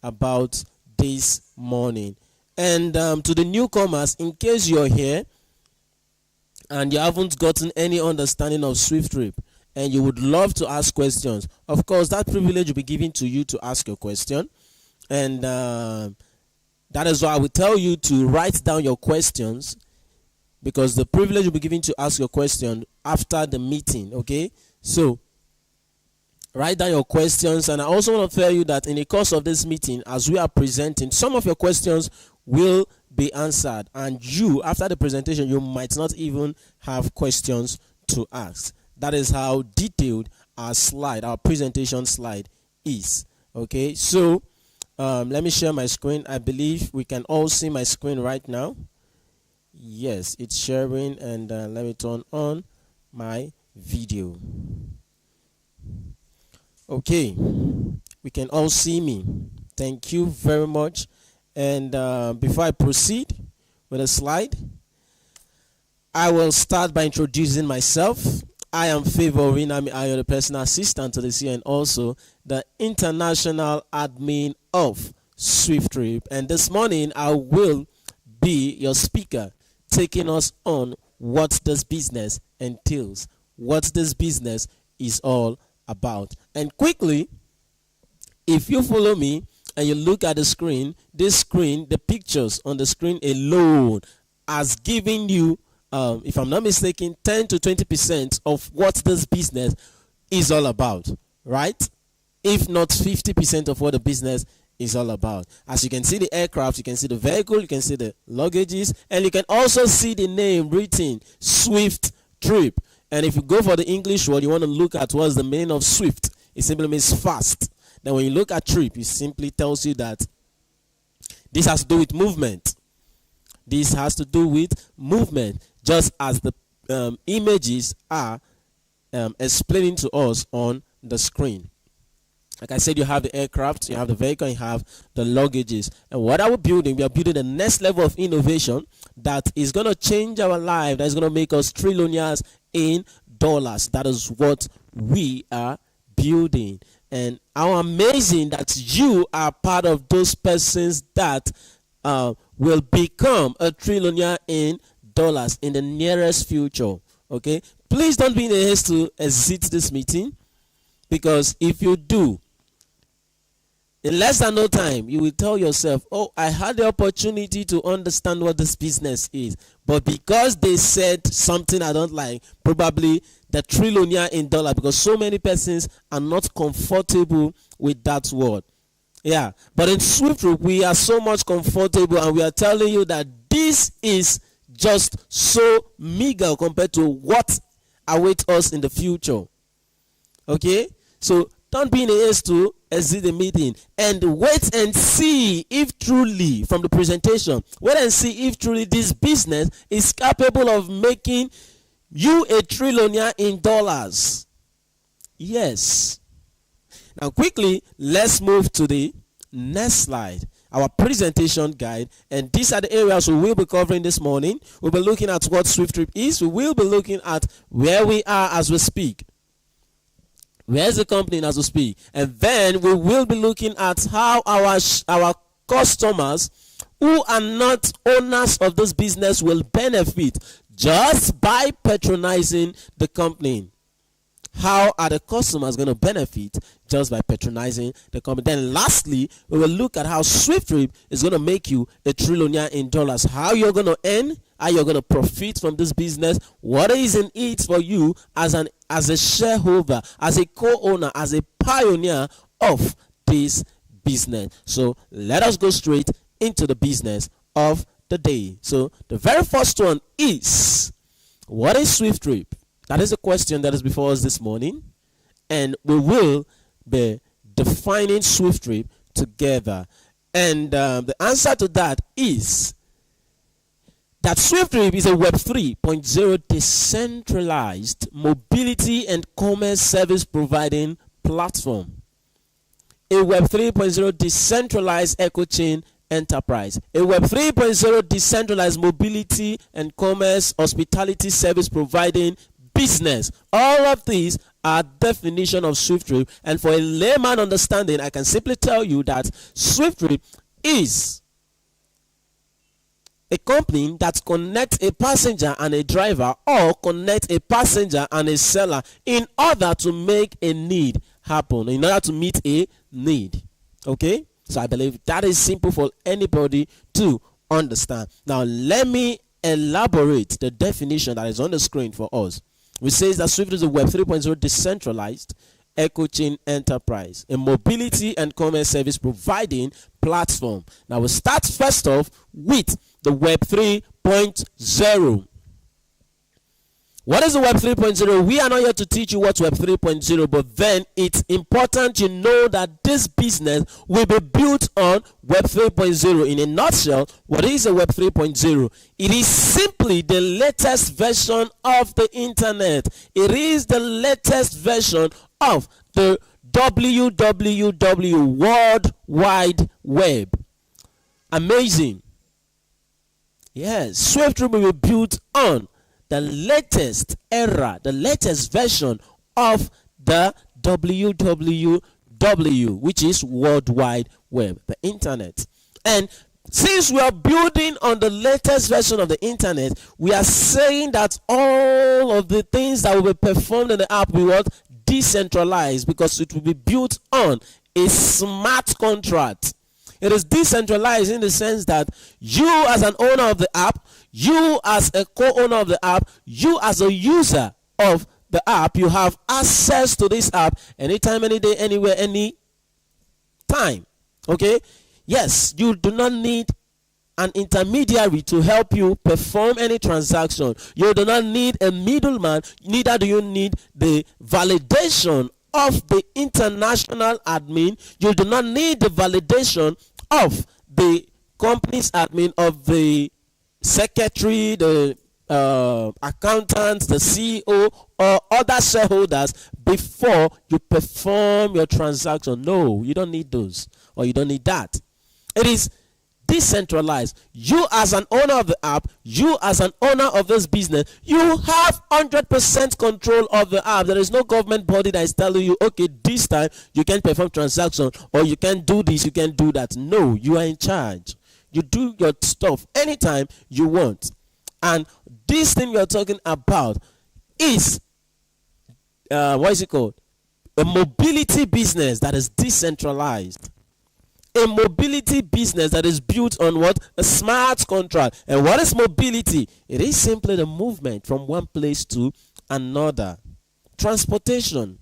about this morning. And to the newcomers, in case you're here and you haven't gotten any understanding of SWIFTtrip and you would love to ask questions, of course that privilege will be given to you to ask your question. And that is why I will tell you to write down your questions, because the privilege will be given to ask your question after the meeting. Okay, so write down your questions. And I also want to tell you that in the course of this meeting, as we are presenting, some of your questions will be answered, and you, after the presentation, you might not even have questions to ask. That is how detailed our presentation slide is. Okay, so let me share my screen. I believe we can all see my screen right now. Yes, it's sharing, and let me turn on my video. Okay, we can all see me. Thank you very much. And before I proceed with the slide, I will start by introducing myself. I am Favor Rinami. I am the personal assistant to the CEO and also the international admin of SWIFTtrip. And this morning, I will be your speaker, taking us on what this business entails, what this business is all about. And quickly, if you follow me and you look at the screen, the pictures on the screen alone has given you, if I'm not mistaken, 10 to 20% of what this business is all about, right? If not 50% of what the business is all about. As you can see the aircraft, you can see the vehicle, you can see the luggages, and you can also see the name written, SWIFTtrip. And if you go for the English word, you want to look at what's the meaning of Swift. It simply means fast. Then when you look at trip, it simply tells you that this has to do with movement. This has to do with movement, just as the images are explaining to us on the screen. Like I said, you have the aircraft, you have the vehicle, you have the luggages. And what are we building? We are building the next level of innovation that is going to change our life, that is going to make us trillionaires in dollars. That is what we are building. And how amazing that you are part of those persons that will become a trillionaire in dollars in the nearest future. Okay, please don't be in a haste to exit this meeting, because if you do, in less than no time, you will tell yourself, oh, I had the opportunity to understand what this business is, but because they said something I don't like, probably the trillionaire in dollar, because so many persons are not comfortable with that word. Yeah, but in SWIFTtrip, we are so much comfortable, and we are telling you that this is just so meager compared to what awaits us in the future. Okay, so don't be in a haste to exit the meeting, and wait and see if truly, from the presentation, wait and see if truly this business is capable of making you a trillionaire in dollars. Yes. Now quickly, let's move to the next slide, our presentation guide. And these are the areas we will be covering this morning. We'll be looking at what SWIFTtrip is. We will be looking at where we are as we speak. Where's the company as we speak? And then we will be looking at how our customers who are not owners of this business will benefit just by patronizing the company. How are the customers going to benefit just by patronizing the company? Then lastly, we will look at how SWIFTtrip is going to make you a trillionaire in dollars. How you're going to earn, how you're going to profit from this business, what is in it for you as a shareholder, as a co-owner, as a pioneer of this business. So let us go straight into the business of the day. So the very first one is, what is SWIFTtrip? That is a question that is before us this morning, and we will be defining SWIFTtrip together. And the answer to that is that SWIFTtrip is a Web 3.0 decentralized mobility and commerce service providing platform. A Web 3.0 decentralized eco chain enterprise. A Web 3.0 decentralized mobility and commerce hospitality service providing business. All of these our definition of SWIFTtrip, and for a layman understanding, I can simply tell you that SWIFTtrip is a company that connects a passenger and a driver, or connects a passenger and a seller in order to make a need happen, in order to meet a need. Okay, so I believe that is simple for anybody to understand. Now let me elaborate the definition that is on the screen for us. Which says that SWIFT is a Web 3.0 decentralized eco-chain enterprise, a mobility and commerce service providing platform. Now we'll start first off with the Web 3.0. What is the Web 3.0? We are not here to teach you what's Web 3.0, but then it's important you know that this business will be built on Web 3.0. In a nutshell, what is a Web 3.0? It is simply the latest version of the internet. It is the latest version of the WWW, World Wide Web. Amazing. Yes, SWIFTtrip will be built on the latest era, the latest version of the WWW, which is World Wide Web, the internet. And since we are building on the latest version of the internet, we are saying that all of the things that will be performed in the app will be decentralized, because it will be built on a smart contract. It is decentralized in the sense that you as an owner of the app, you as a co-owner of the app, you as a user of the app, you have access to this app anytime, any day, anywhere, any time. Okay? Yes, you do not need an intermediary to help you perform any transaction. You do not need a middleman, neither do you need the validation of the international admin. You do not need the validation of the company's admin, of the secretary, the accountants, the CEO, or other shareholders before you perform your transaction. No, you don't need those, or you don't need that. It is decentralized. You as an owner of the app, you as an owner of this business, you have 100% control of the app. There is no government body that is telling you, okay, this time you can perform transaction, or you can do this, you can do that. No, you are in charge. You do your stuff anytime you want. And this thing we are talking about is what is it called? A mobility business that is decentralized. A mobility business that is built on what? A smart contract. And what is mobility? It is simply the movement from one place to another. Transportation.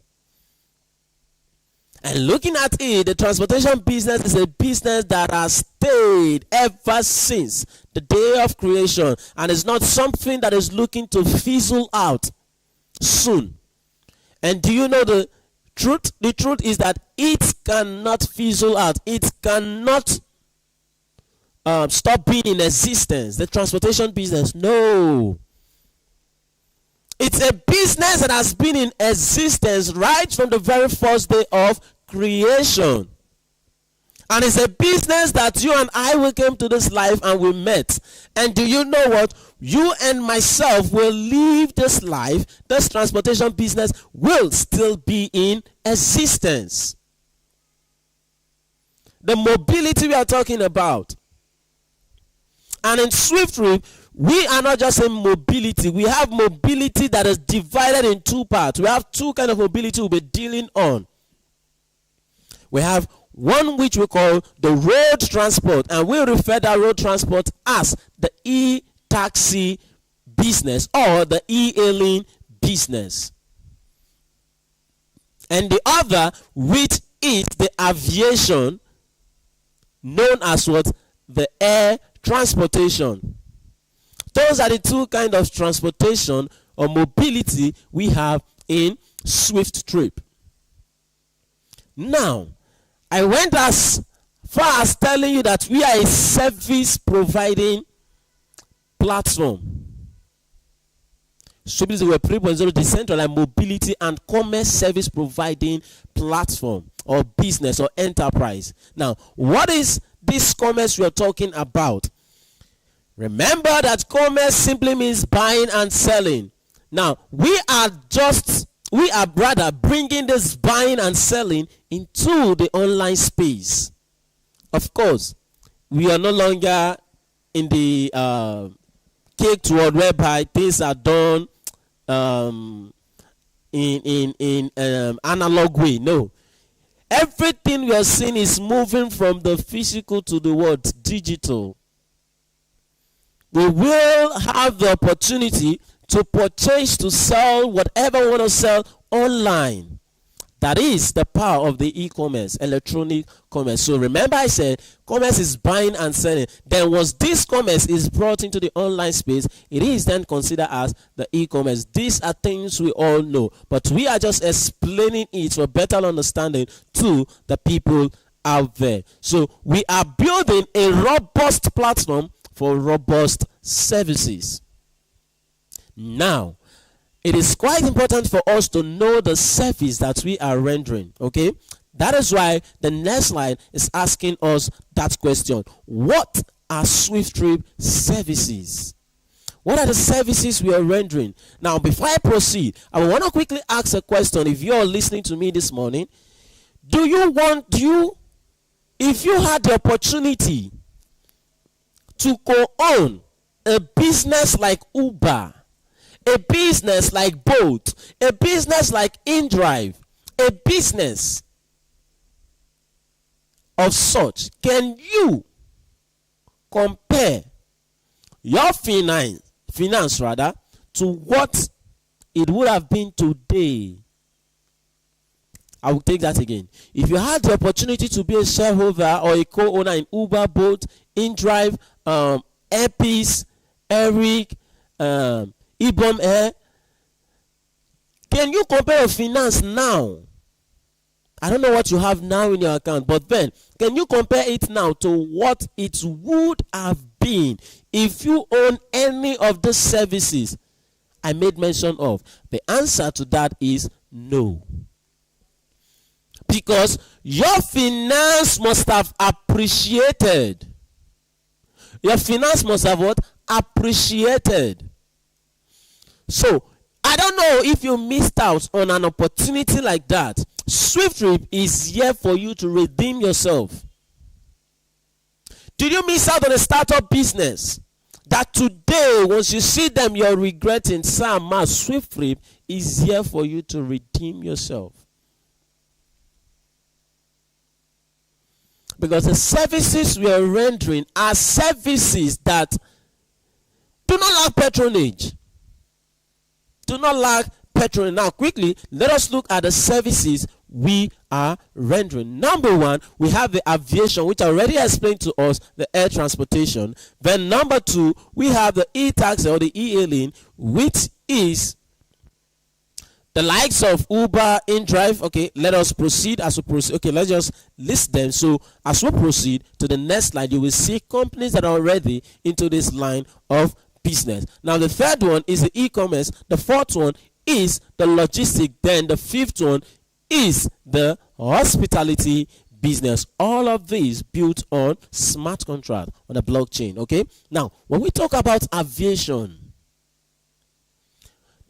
And looking at it, the transportation business is a business that has stayed ever since the day of creation, and it's not something that is looking to fizzle out soon. And do you know the truth? The truth is that it cannot fizzle out. It cannot stop being in existence. The transportation business, no. It's a business that has been in existence right from the very first day of creation. And it's a business that you and I will came to this life and we met. And do you know what? You and myself will leave this life. This transportation business will still be in existence. The mobility we are talking about. And in SWIFTtrip, we are not just in mobility. We have mobility that is divided in two parts. We have two kinds of mobility we'll be dealing on. We have one which we call the road transport, and we refer that road transport as the e-taxi business or the e-hailing business. And the other, which is the aviation, known as what? The air transportation. Those are the two kinds of transportation or mobility we have in SWIFTtrip. Now, I went as far as telling you that we are a service providing platform. SWIFT is a Web 3.0 decentralized mobility and commerce service providing platform or business or enterprise. Now, what is this commerce we are talking about? Remember that commerce simply means buying and selling. Now, we are just We are rather bringing this buying and selling into the online space. Of course, we are no longer in the caked world whereby things are done in analog way. No, everything we are seeing is moving from the physical to the world digital. We will have the opportunity to purchase, to sell whatever we want to sell online. That is the power of the e-commerce, electronic commerce. So remember I said commerce is buying and selling. Then once this commerce is brought into the online space, it is then considered as the e-commerce. These are things we all know, but we are just explaining it for better understanding to the people out there. So we are building a robust platform for robust services. Now, it is quite important for us to know the service that we are rendering. Okay, that is why the next slide is asking us that question: what are SWIFTtrip services? What are the services we are rendering? Now, before I proceed, I want to quickly ask a question. If you are listening to me this morning, if you had the opportunity to co-own a business like Uber, a business like Bolt, a business like InDrive, a business of such, can you compare your finance rather to what it would have been today? I will take that again. If you had the opportunity to be a shareholder or a co-owner in Uber, Bolt, InDrive, Airpeace, Eric, Ibom Air, can you compare your finance now? I don't know what you have now in your account, but then can you compare it now to what it would have been if you own any of the services I made mention of? The answer to that is no. Because your finance must have appreciated. Your finance must have what? Appreciated. So, I don't know if you missed out on an opportunity like that. SWIFTtrip is here for you to redeem yourself. Did you miss out on a startup business that today, once you see them, you're regretting? SWIFTtrip is here for you to redeem yourself. Because the services we are rendering are services that do not lack patronage. Do not lack patronage. Now, quickly, let us look at the services we are rendering. Number one, we have the aviation, which I already explained to us, the air transportation. Then number two, we have the e-taxi or the e-hailing, which is the likes of Uber, InDrive. Okay, let us proceed. As we proceed, okay, let's just list them. So as we proceed to the next slide, you will see companies that are already into this line of business. Now, the third one is the e-commerce. The fourth one is the logistic. Then the fifth one is the hospitality business. All of these built on smart contract on the blockchain. Okay. Now, when we talk about aviation,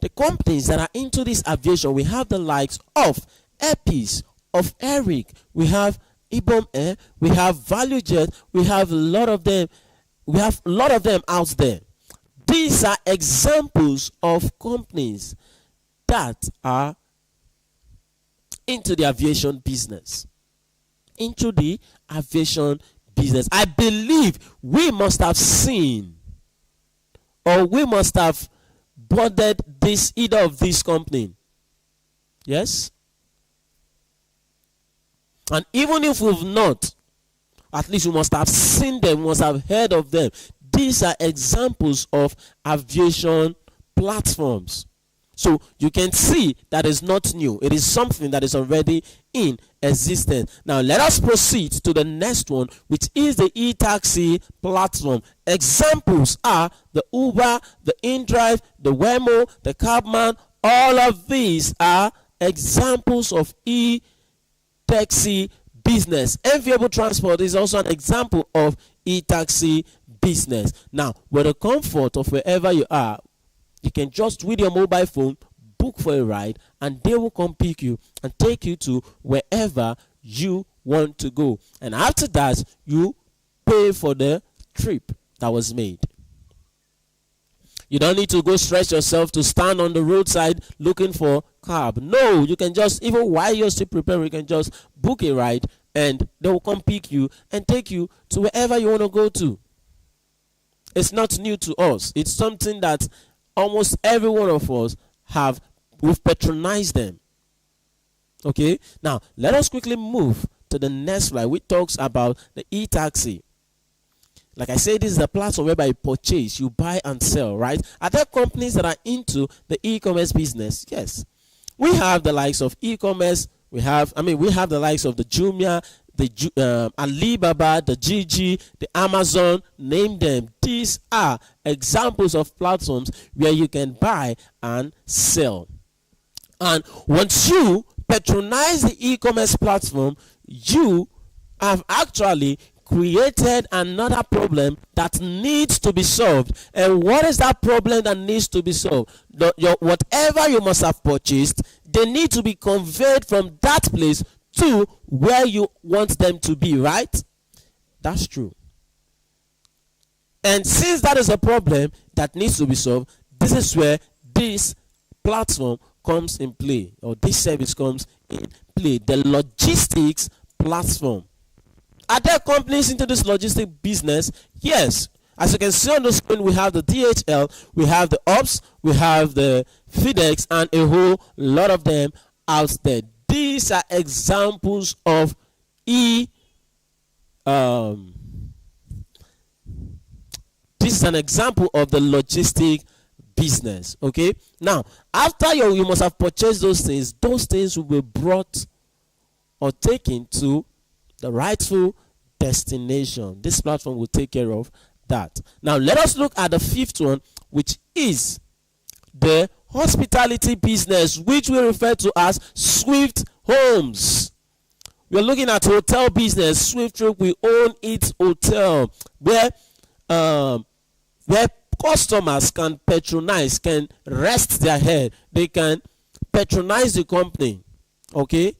the companies that are into this aviation, we have the likes of Airpeace, of Eric, we have Ibom Air, we have ValueJet, we have a lot of them. We have a lot of them out there. These are examples of companies that are into the aviation business. Into the aviation business. I believe we must have seen, or we must have boarded this, either of these companies. Yes? And even if we've not, at least we must have seen them, we must have heard of them. These are examples of aviation platforms. So you can see that is not new. It is something that is already in existence. Now let us proceed to the next one, which is the e-taxi platform. Examples are the Uber, the InDrive, the Waymo, the Cabman. All of these are examples of e-taxi business. Enviable Transport is also an example of e-taxi business. Now, with the comfort of wherever you are, you can just with your mobile phone book for a ride, and they will come pick you and take you to wherever you want to go. And after that, you pay for the trip that was made. You don't need to go stress yourself to stand on the roadside looking for cab. No, you can just, even while you're still preparing, you can just book a ride and they will come pick you and take you to wherever you want to go to. It's not new to us. It's something that almost every one of us we've patronized them. Okay, now let us quickly move to the next slide, which talks about the e-taxi. Like I said, this is a platform whereby you purchase, you buy and sell, right? Are there companies that are into the e-commerce business? Yes. We have the likes of e-commerce. We have the likes of the Jumia, the Alibaba, the Gigi, the Amazon, name them. These are examples of platforms where you can buy and sell. And once you patronize the e-commerce platform, you have actually created another problem that needs to be solved. And what is that problem that needs to be solved? Whatever you must have purchased, they need to be conveyed from that place to where you want them to be, right? That's true. And since that is a problem that needs to be solved, this is where this platform comes in play, or this service comes in play, the logistics platform. Are there companies into this logistic business? Yes. As you can see on the screen, we have the DHL, we have the UPS, we have the FedEx, and a whole lot of them out there. These are examples of this is an example of the logistic business. Okay. Now, after you must have purchased those things will be brought or taken to the rightful destination. This platform will take care of that. Now, let us look at the fifth one, which is the hospitality business, which we refer to as Swift Homes. We are looking at hotel business. SWIFTtrip, we own its hotel, where customers can patronize, can rest their head. They can patronize the company. Okay.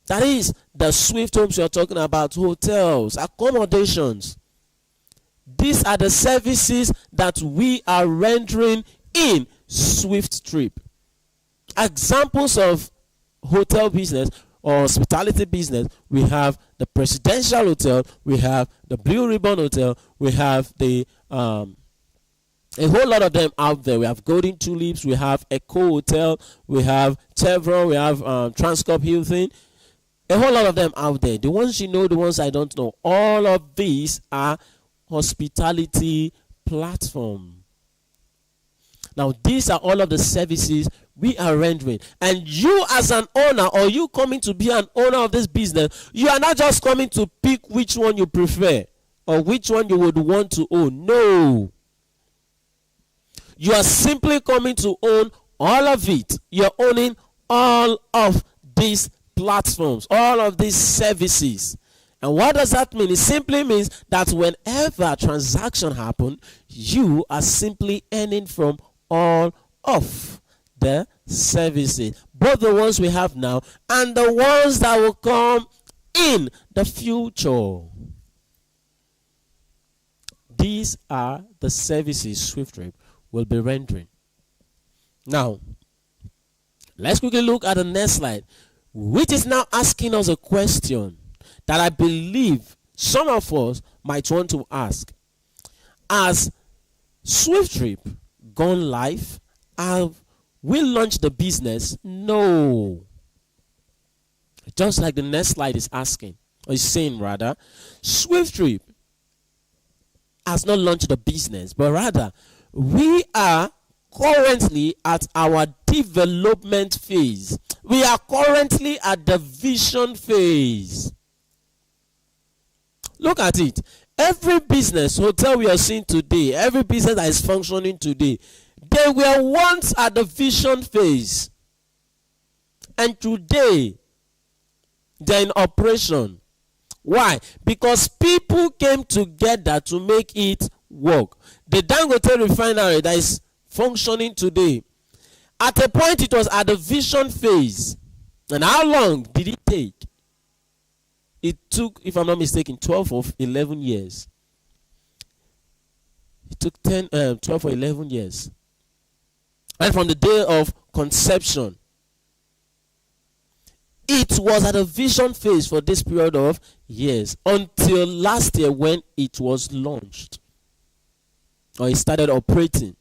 That is the Swift Homes you're talking about, hotels, accommodations. These are the services that we are rendering in SWIFTtrip. Examples of hotel business or hospitality business, we have the Presidential Hotel, we have the Blue Ribbon Hotel, we have the a whole lot of them out there. We have Golden Tulips, we have Echo Hotel, we have Chevron, we have Transcorp Hilton. A whole lot of them out there. The ones you know, the ones I don't know. All of these are hospitality platform. Now, these are all of the services we are rendering. And you as an owner, or you coming to be an owner of this business, you are not just coming to pick which one you prefer or which one you would want to own. No. You are simply coming to own all of it. You're owning all of these platforms, all of these services. And what does that mean? It simply means that whenever a transaction happens, you are simply earning from all of the services, both the ones we have now and the ones that will come in the future. These are the services SWIFTtrip will be rendering. Now, let's quickly look at the next slide, which is now asking us a question that I believe some of us might want to ask. Has SWIFTtrip gone live? Have we launched the business? No. Just like the next slide is asking, or is saying rather, SWIFTtrip has not launched the business, but rather we are currently at our development phase. We are currently at the vision phase. Look at it. Every business, hotel we are seeing today, every business that is functioning today, they were once at the vision phase. And today, they're in operation. Why? Because people came together to make it work. The Dangote refinery that is functioning today At a point, it was at the vision phase. And how long did it take? It took, if I'm not mistaken, 12 or 11 years. It took 12 or 11 years. And from the day of conception, it was at a vision phase for this period of years until last year when it was launched or it started operating.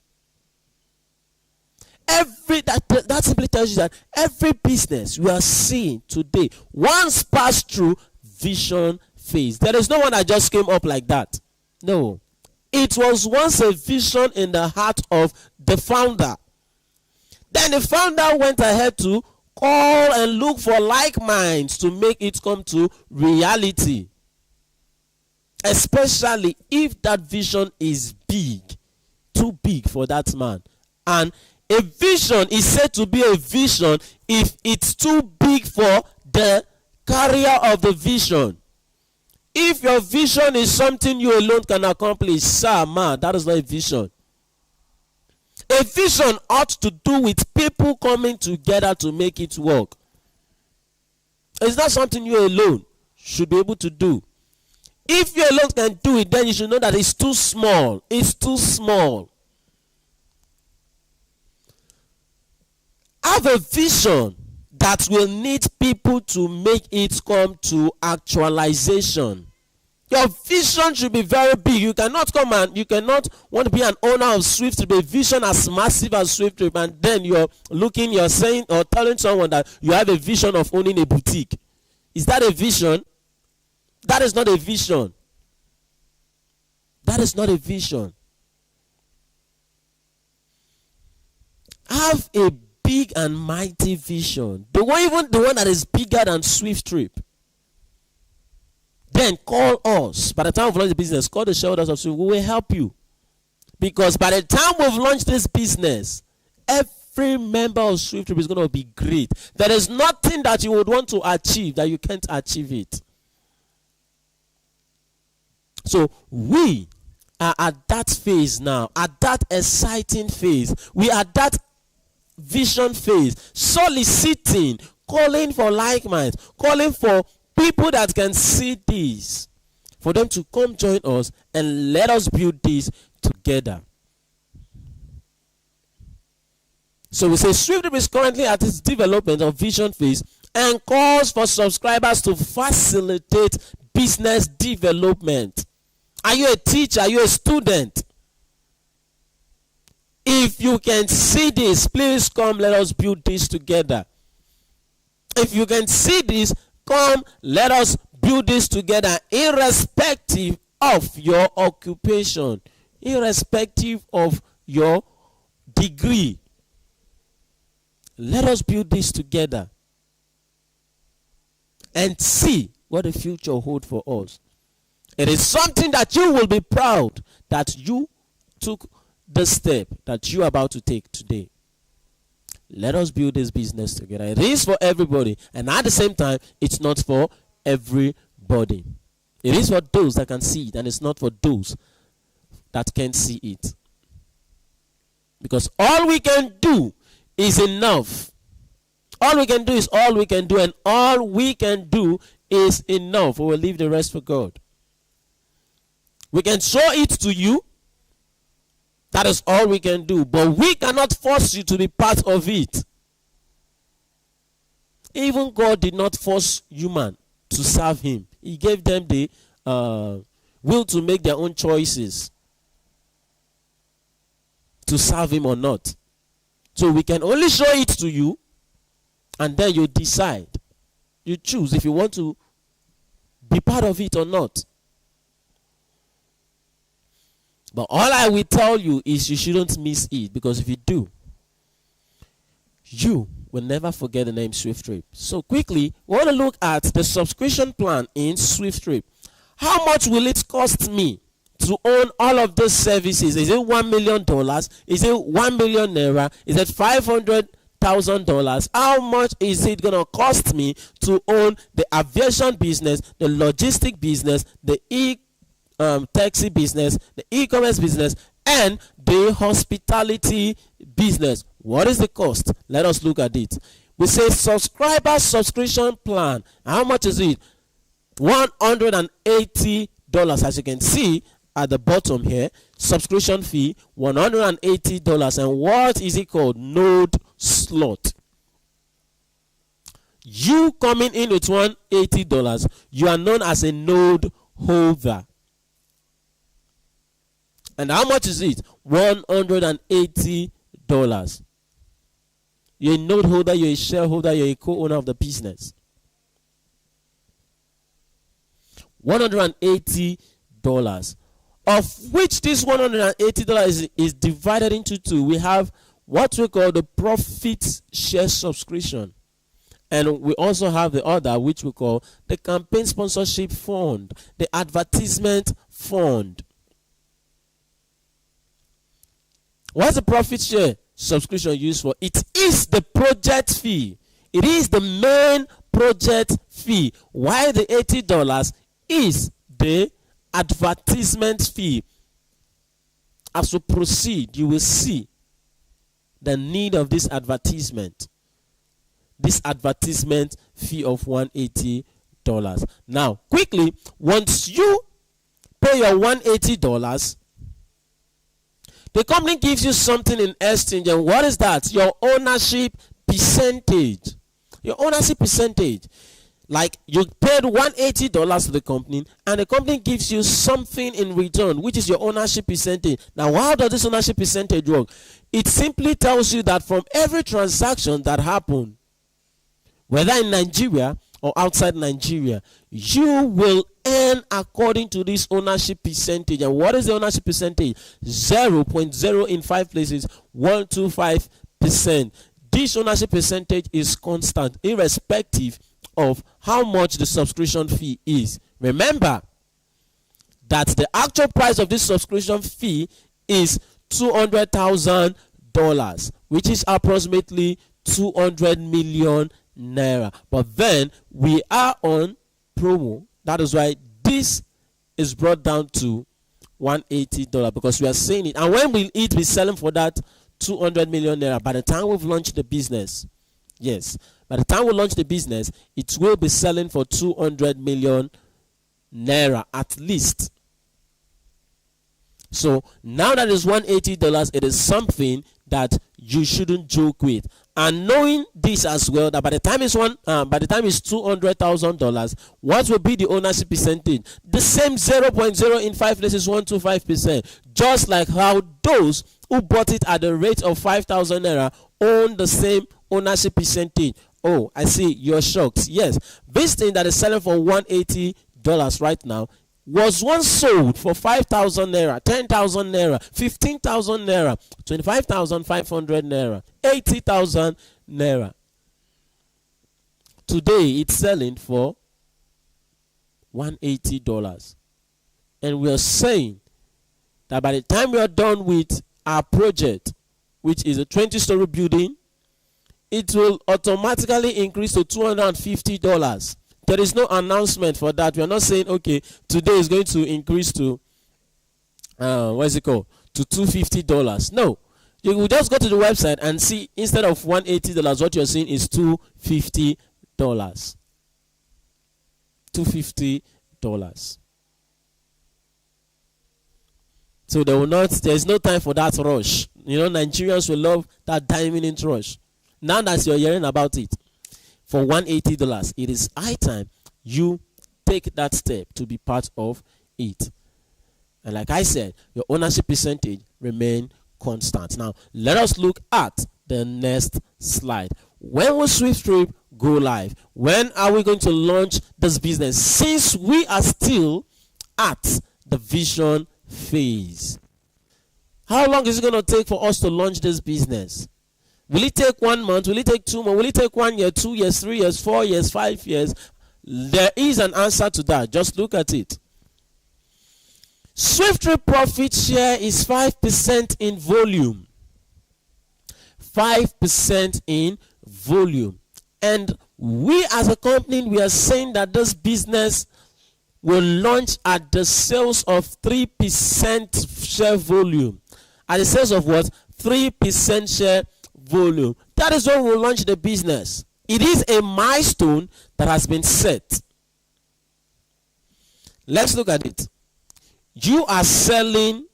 That simply tells you that every business we are seeing today once passed through vision phase. There is no one that just came up like that. No. It was once a vision in the heart of the founder. Then the founder went ahead to call and look for like minds to make it come to reality. Especially if that vision is big, too big for that man. And a vision is said to be a vision if it's too big for the carrier of the vision. If your vision is something you alone can accomplish, sir, man, that is not a vision. A vision ought to do with people coming together to make it work. It's not something you alone should be able to do. If you alone can do it, then you should know that it's too small. It's too small. Have a vision that will need people to make it come to actualization. Your vision should be very big. You cannot come and you cannot want to be an owner of SWIFTtrip, a vision as massive as SWIFTtrip, and then you're saying or telling someone that you have a vision of owning a boutique. Is that a vision? That is not a vision. That is not a vision. Have a big and mighty vision. Even the one that is bigger than SWIFTtrip. Then call us. By the time we've launched the business, call the shareholders of SWIFT. We will help you. Because by the time we've launched this business, every member of SWIFTtrip is going to be great. There is nothing that you would want to achieve that you can't achieve it. So we are at that phase now, at that exciting phase. We are at that vision phase, soliciting, calling for like minds, calling for people that can see this, for them to come join us and let us build this together. So we say SWIFTtrip is currently at its development of vision phase and calls for subscribers to facilitate business development. Are you a teacher? Are you a student? If you can see this, please come, let us build this together. If you can see this, come, let us build this together, irrespective of your occupation, irrespective of your degree. Let us build this together and see what the future holds for us. It is something that you will be proud that you took the step that you are about to take today. Let us build this business together. It is for everybody, and at the same time, it's not for everybody. It is for those that can see it, and it's not for those that can't see it. Because all we can do is enough. All we can do is all we can do, and all we can do is enough. We will leave the rest for God. We can show it to you. That is all we can do. But we cannot force you to be part of it. Even God did not force human to serve him. He gave them the will to make their own choices to serve him or not. So we can only show it to you, and then you decide. You choose if you want to be part of it or not. But all I will tell you is you shouldn't miss it, because if you do, you will never forget the name SWIFTtrip. So quickly, we want to look at the subscription plan in SWIFTtrip. How much will it cost me to own all of those services? Is it $1 million? Is it 1 million naira? Is it $500,000? How much is it going to cost me to own the aviation business, the logistic business, the taxi business, the e-commerce business, and the hospitality business. What is the cost? Let us look at it. We say subscriber subscription plan. How much is it? $180. As you can see at the bottom here, subscription fee $180. And what is it called? Node slot. You coming in with $180, you are known as a node holder. And how much is it? $180. You're a node holder, you're a shareholder, you're a co-owner of the business. $180, of which this $180 is divided into two. We have what we call the profit share subscription, and we also have the other which we call the campaign sponsorship fund, the advertisement fund. What's the profit share subscription used for? It is the project fee. It is the main project fee, while the $80 is the advertisement fee. As we proceed, you will see the need of this advertisement fee of $180. Now quickly, once you pay your $180, the company gives you something in exchange. And what is that? Your ownership percentage. Your ownership percentage. Like, you paid $180 to the company, and the company gives you something in return, which is your ownership percentage. Now, how does this ownership percentage work? It simply tells you that from every transaction that happened, whether in Nigeria or outside Nigeria, you will earn according to this ownership percentage. And what is the ownership percentage? 0.0 in 5 places, 125%. This ownership percentage is constant, irrespective of how much the subscription fee is. Remember that the actual price of this subscription fee is $200,000, which is approximately 200 million naira. But then we are on promo. That is why this is brought down to $180, because we are saying it. And when will it be selling for that 200 million naira? By the time we've launched the business, yes, by the time we launch the business, it will be selling for 200 million naira at least. So now that is $180, it is something that you shouldn't joke with. And knowing this as well, that by the time it's $200,000, what will be the ownership percentage? The same 0.0 in 5 places, 125%. Just like how those who bought it at the rate of 5,000 naira own the same ownership percentage. Oh, I see, you're shocked. Yes, this thing that is selling for $180 right now was once sold for 5,000 naira, 10,000 naira, 15,000 naira, 25,500 naira, 80,000 naira. Today it's selling for $180. And we are saying that by the time we are done with our project, which is a 20-story building, it will automatically increase to $250. There is no announcement for that. We are not saying, okay, today is going to increase to what is it called, to $250. No, you will just go to the website and see, instead of $180, what you're seeing is $250. $250. So there's no time for that rush. You know, Nigerians will love that 10-minute rush. Now that you're hearing about it, for $180, it is high time you take that step to be part of it. And like I said, your ownership percentage remain constant. Now, let us look at the next slide. When will SWIFTtrip go live? When are we going to launch this business? Since we are still at the vision phase, how long is it going to take for us to launch this business? Will it take 1 month? Will it take 2 months? Will it take 1 year, 2 years, 3 years, 4 years, 5 years? There is an answer to that. Just look at it. SWIFTtrip profit share is 5% in volume. 5% in volume. And we as a company, we are saying that this business will launch at the sales of 3% share volume. at the sales of what? 3% share volume. That is when we'll launch the business. It is a milestone that has been set. Let's look at it. You are selling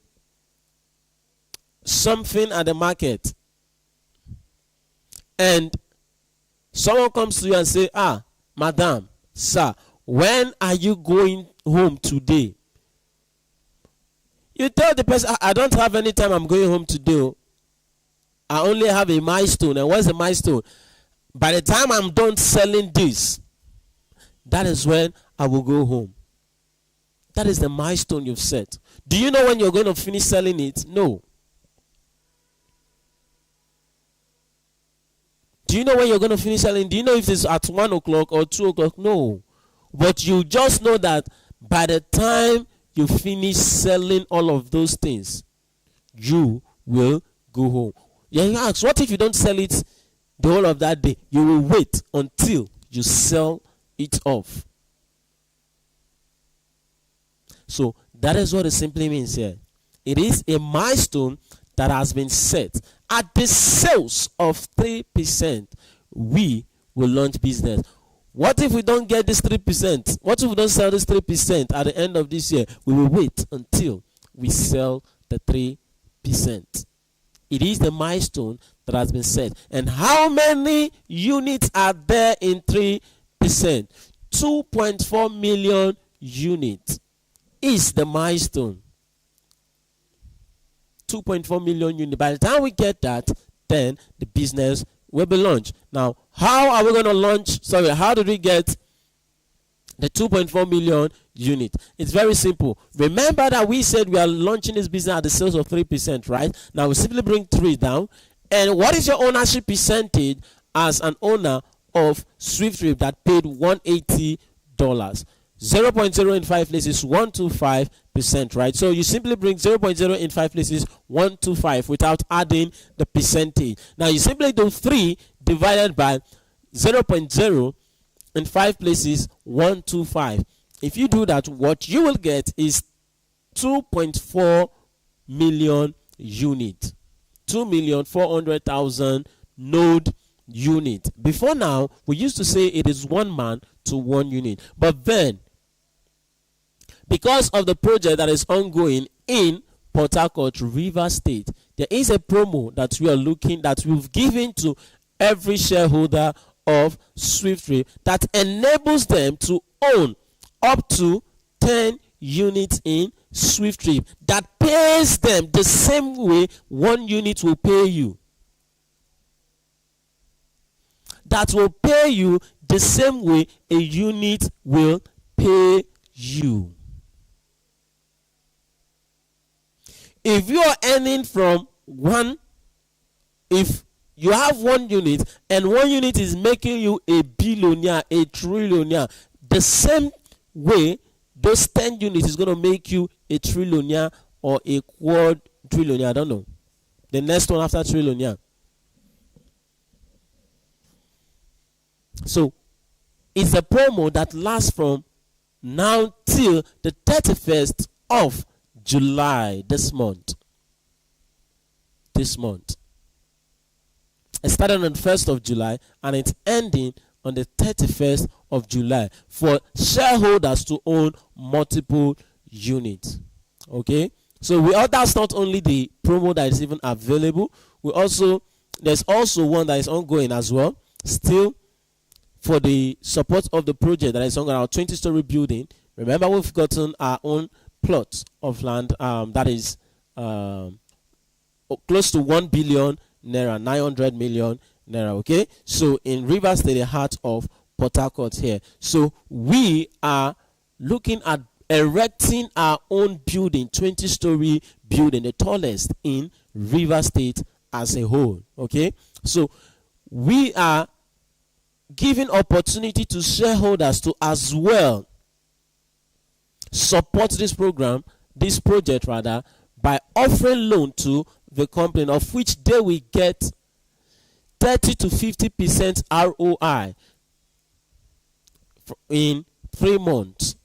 something at the market, and someone comes to you and say, madam, sir, when are you going home today? You tell the person, I don't have any time, I'm going home today. I only have a milestone. And what's the milestone? By the time I'm done selling this, that is when I will go home. That is the milestone you've set. Do you know when you're going to finish selling it? No. Do you know when you're going to finish selling? Do you know if it's at 1 o'clock or 2 o'clock? No. But you just know that by the time you finish selling all of those things, you will go home. Yeah, you ask, what if you don't sell it the whole of that day? You will wait until you sell it off. So that is what it simply means here. It is a milestone that has been set. At the sales of 3%, we will launch business. What if we don't get this 3%? What if we don't sell this 3% at the end of this year? We will wait until we sell the 3%. It is the milestone that has been set. And how many units are there in 3%? 2.4 million units is the milestone. 2.4 million units. By the time we get that, then the business will be launched. Now, how are we going to launch? Sorry, how did we get the 2.4 million unit? It's very simple. Remember that we said we are launching this business at the sales of 3%, right? Now we simply bring 3 down. And what is your ownership percentage as an owner of SWIFTtrip that paid $180? 0.0 in 5 places, 125%, right? So you simply bring 0.0 in 5 places, 125 without adding the percentage. Now you simply do 3 divided by 0.0 in 5 places, 125. If you do that, what you will get is 2.4 million unit, 2,400,000 node unit. Before now, we used to say it is 1 man to 1 unit, but then because of the project that is ongoing in Port Harcourt, Rivers State, there is a promo that we've given to every shareholder of SWIFTtrip that enables them to own up to 10 units in SWIFTtrip that pays them the same way 1 unit will pay you. That will pay you the same way a unit will pay you. If you are earning from if you have 1 unit and 1 unit is making you a billionaire, a trillionaire, the same way those 10 units is going to make you a trillionaire or a quadrillionaire. I don't know. The next one after trillionaire. So it's a promo that lasts from now till the 31st of July this month. It started on the 1st of July and it's ending on the 31st of July for shareholders to own multiple units. Okay, so that's not only the promo that is even available. There's also one that is ongoing as well, still for the support of the project that is on our 20-story building. Remember, we've gotten our own plot of land that is close to 1 billion naira, 900 million naira. Okay, so in Rivers State, the heart of Port Harcourt here. So we are looking at erecting our own building, 20-story building, the tallest in Rivers State as a whole. Okay, so we are giving opportunity to shareholders to as well support this project by offering loan to the company, of which they will get 30 to 50% ROI in 3 months.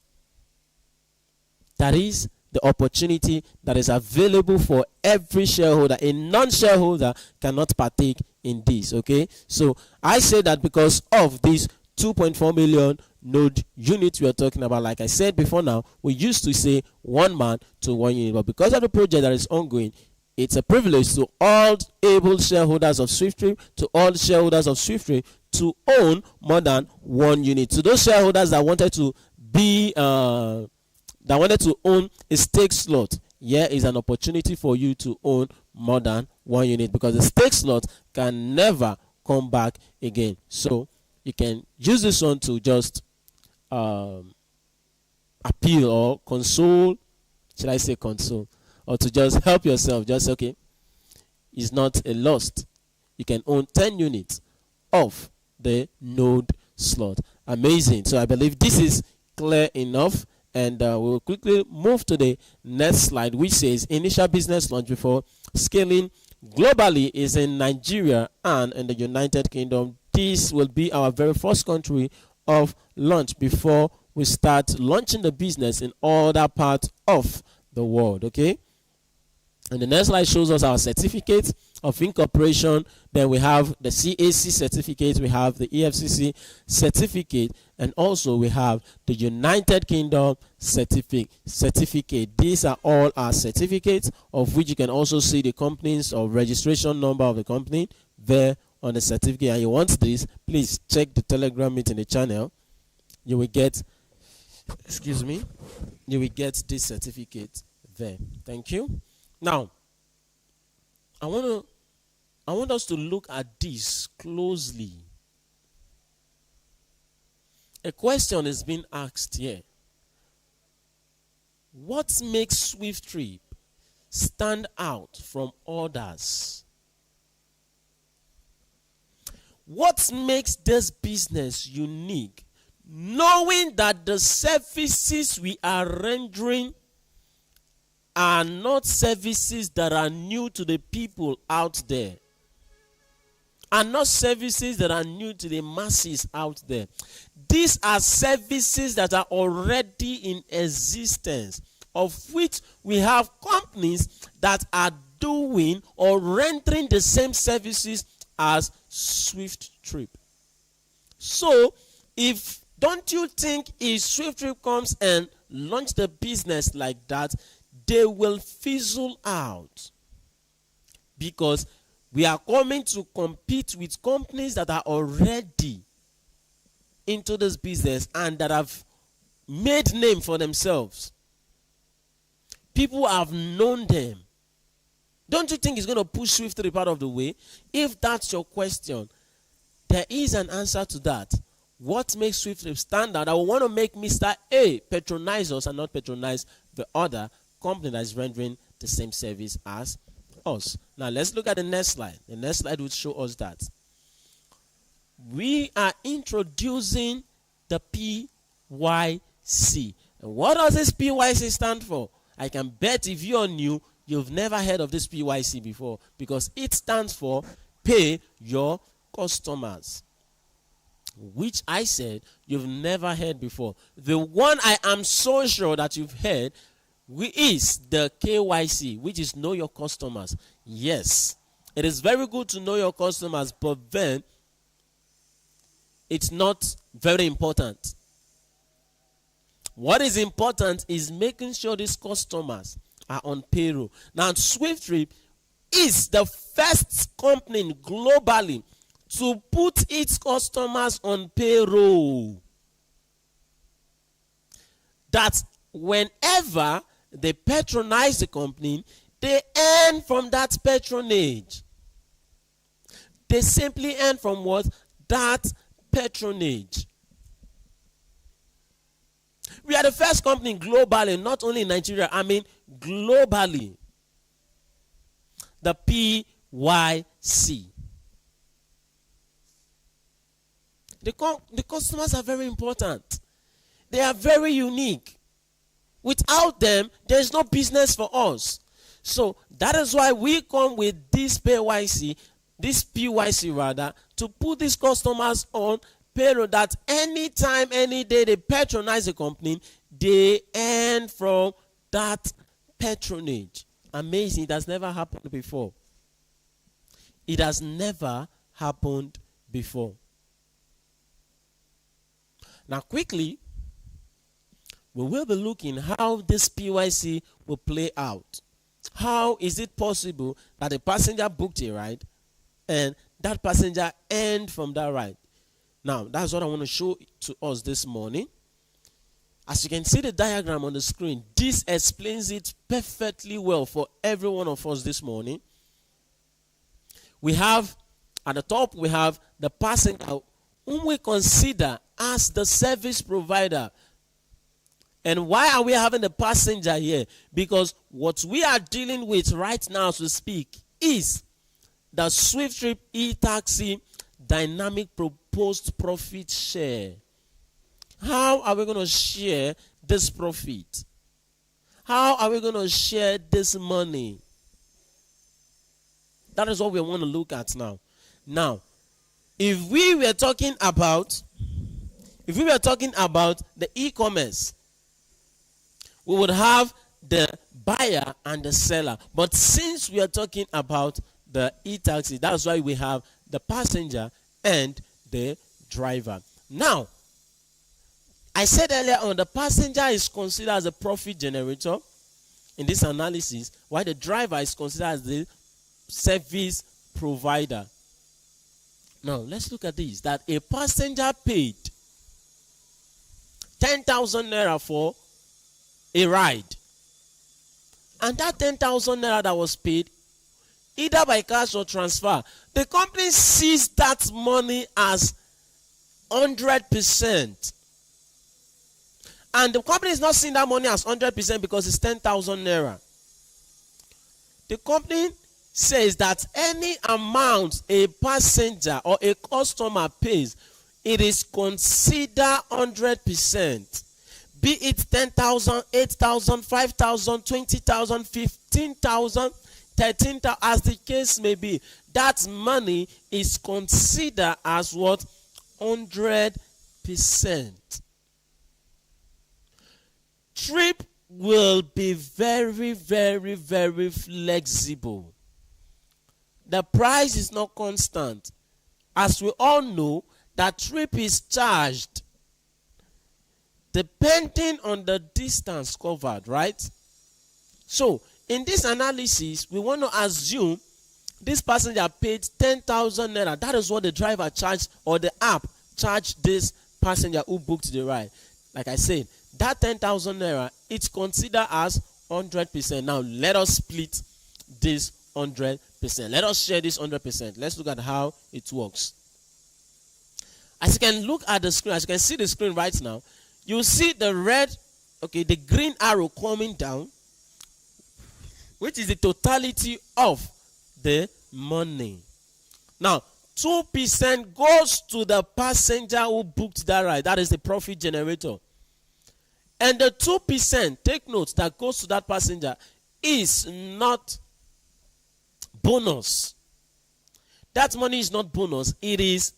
That is the opportunity that is available for every shareholder. A non-shareholder cannot partake in this, okay? So I say that because of these 2.4 million node units we are talking about. Like I said before, now we used to say 1 man to 1 unit, but because of the project that is ongoing, it's a privilege to all able shareholders of SWIFTtrip, to all shareholders of SWIFTtrip, to own more than 1 unit. To those shareholders that wanted to be that wanted to own a stake slot, here is an opportunity for you to own more than 1 unit, because the stake slot can never come back again. So you can use this one to just appeal or console, should I say console, or to just help yourself. Just okay, it's not a loss. You can own 10 units of the node slot. Amazing. So I believe this is clear enough, and we'll quickly move to the next slide, which says initial business launch before scaling globally is in Nigeria and in the United Kingdom. This will be our very first country of launch before we start launching the business in other parts of the world, okay? And the next slide shows us our certificate of incorporation. Then we have the CAC certificate, we have the EFCC certificate, and also we have the United Kingdom certificate. These are all our certificates, of which you can also see the company's or registration number of the company there on the certificate. And you want this, please check the Telegram meeting the channel. You will get, excuse me, you will get this certificate there. Thank you. Now, I want us to look at this closely. A question is being asked here. What makes SWIFTtrip stand out from others? What makes this business unique, knowing that the services we are rendering are not services that are new to the people out there, are not services that are new to the masses out there. These are services that are already in existence, of which we have companies that are doing or rendering the same services as SWIFTtrip. So, don't you think if SWIFTtrip comes and launch the business like that, they will fizzle out? Because we are coming to compete with companies that are already into this business and that have made name for themselves. People have known them. Don't you think it's going to push SWIFTtrip out of the way? If that's your question, there is an answer to that. What makes SWIFTtrip stand out? I want to make Mr. A patronize us and not patronize the other company that is rendering the same service as us. Now let's look at the next slide. The next slide will show us that we are introducing the PYC. And what does this PYC stand for? I can bet if you're new, you've never heard of this PYC before, because it stands for Pay Your Customers, which I said you've never heard before. The one I am so sure that you've heard is the KYC, which is Know Your Customers. Yes, it is very good to know your customers, but then it's not very important. What is important is making sure these customers are on payroll. Now, SWIFTtrip is the first company globally to put its customers on payroll. That whenever they patronize the company, they earn from that patronage. They simply earn from what? That patronage. We are the first company globally, not only in Nigeria, I mean globally. The PYC. The customers are very important. They are very unique. Without them, there is no business for us. So that is why we come with this PYC, to put these customers on payroll, that anytime, any day they patronize the company, they earn from that patronage. Amazing. It has never happened before. It has never happened before. Now, quickly, we will be looking how this PYC will play out. How is it possible that a passenger booked a ride and that passenger earned from that ride? Now, that's what I want to show to us this morning. As you can see the diagram on the screen, this explains it perfectly well for every one of us this morning. We have, at the top, we have the passenger whom we consider as the service provider. And why are we having the passenger here? Because what we are dealing with right now to speak is the SWIFTtrip e-taxi dynamic proposed profit share. How are we going to share this profit? How are we going to share this money? That is what we want to look at now. Now, if we were talking about the e-commerce, we would have the buyer and the seller. But since we are talking about the e-taxi, that's why we have the passenger and the driver. Now, I said earlier on, the passenger is considered as a profit generator in this analysis, while the driver is considered as the service provider. Now, let's look at this. That a passenger paid 10,000 naira for a ride. And that 10,000 naira that was paid, either by cash or transfer, the company sees that money as 100%. And the company is not seeing that money as 100% because it's 10,000 naira. The company says that any amount a passenger or a customer pays, it is considered 100%. Be it 10,000, 8,000, 5,000, 20,000, 15,000, 13,000, as the case may be. That money is considered as what? 100%. Trip will be very, very, very flexible. The price is not constant. As we all know, that trip is charged depending on the distance covered, right? So, in this analysis, we want to assume this passenger paid 10,000 naira. That is what the driver charged, or the app charged this passenger who booked the ride. Like I said, that 10,000 naira, it's considered as 100%. Now, let us split this 100%. Let us share this 100%. Let's look at how it works. As you can look at the screen, as you can see the screen right now, you see the red, the green arrow coming down, which is the totality of the money. Now, 2% goes to the passenger who booked that ride. That is the profit generator. And the 2%, take note, that goes to that passenger is not bonus. That money is not bonus. It is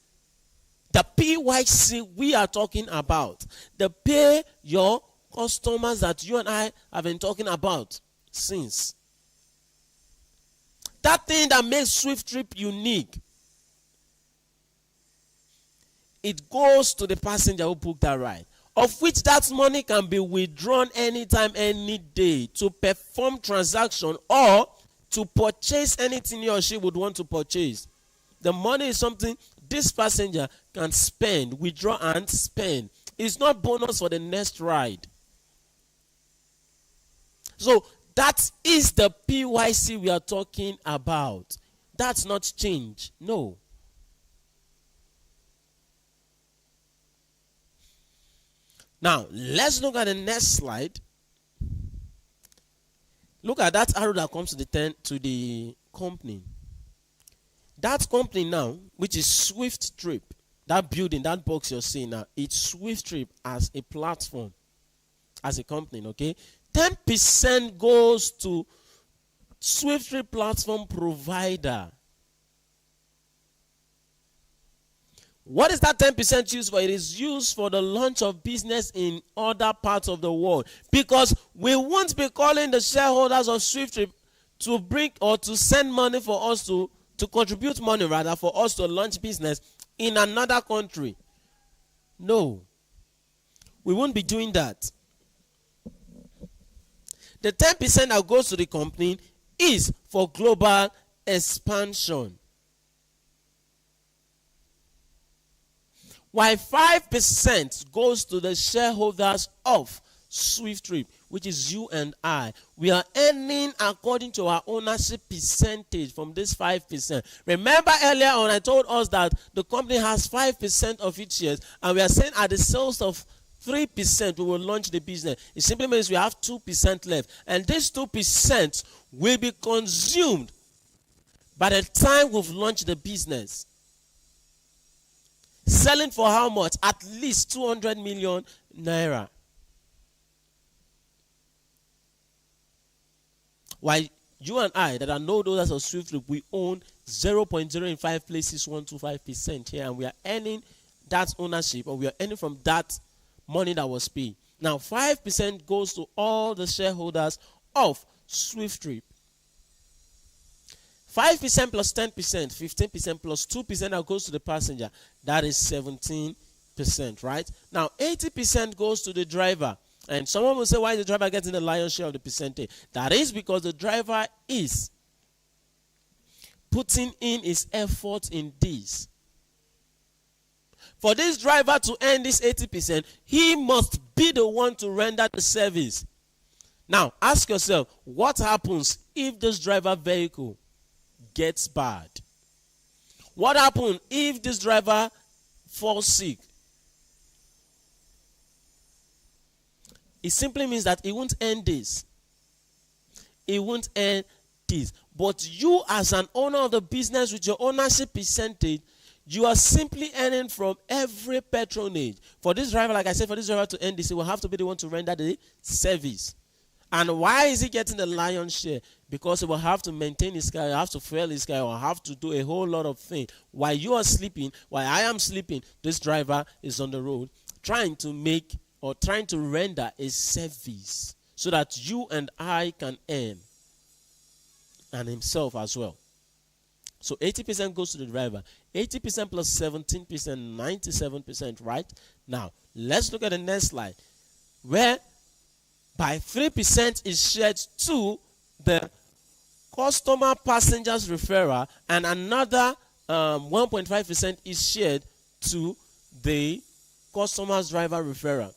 the PYC we are talking about. The pay your customers that you and I have been talking about since. That thing that makes SWIFTtrip unique. It goes to the passenger who booked that ride, of which that money can be withdrawn anytime, any day, to perform transaction or to purchase anything he or she would want to purchase. The money is something this passenger can spend, withdraw and spend. It's not bonus for the next ride. So that is the PYC we are talking about. That's not change. No. Now, let's look at the next slide. Look at that arrow that comes to the company. That company now, which is SWIFTtrip, that building, that box you're seeing now, it's SWIFTtrip as a platform, as a company, okay? 10% goes to SWIFTtrip platform provider, What is that 10% used for? It is used for the launch of business in other parts of the world, because we won't be calling the shareholders of SWIFTtrip to bring or to send money for us to contribute money, rather, for us to launch business in another country. No, we won't be doing that. The 10% that goes to the company is for global expansion, while 5% goes to the shareholders of SWIFTtrip, which is you and I. We are earning according to our ownership percentage from this 5%. Remember earlier on I told us that the company has 5% of its shares, and we are saying at the sales of 3% we will launch the business. It simply means we have 2% left, and this 2% will be consumed by the time we've launched the business. Selling for how much? At least 200 million naira. While you and I, that are node owners of SWIFTtrip, we own 0.0 in 5 places, 125% here, and we are earning that ownership, or we are earning from that money that was paid. Now, 5% goes to all the shareholders of SWIFTtrip. 5% plus 10%, 15% plus 2% that goes to the passenger. That is 17%, right? Now, 80% goes to the driver. And someone will say, why is the driver getting the lion's share of the percentage? That is because the driver is putting in his effort in this. For this driver to earn this 80%, he must be the one to render the service. Now, ask yourself, what happens if this driver vehicle gets bad? What happens if this driver falls sick? It simply means that he won't earn this. He won't earn this. But you, as an owner of the business with your ownership percentage, you are simply earning from every patronage. For this driver, like I said, for this driver to earn this, he will have to be the one to render the service. And why is he getting the lion's share? Because he will have to maintain his car, he'll have to fuel his car, or have to do a whole lot of things. While you are sleeping, while I am sleeping, this driver is on the road trying to make or trying to render a service so that you and I can earn, and himself as well. So 80% goes to the driver. 80% plus 17%, 97%, right? Now, let's look at the next slide, where by 3% is shared to the customer passengers referral, and another 1.5% is shared to the customer's driver referral.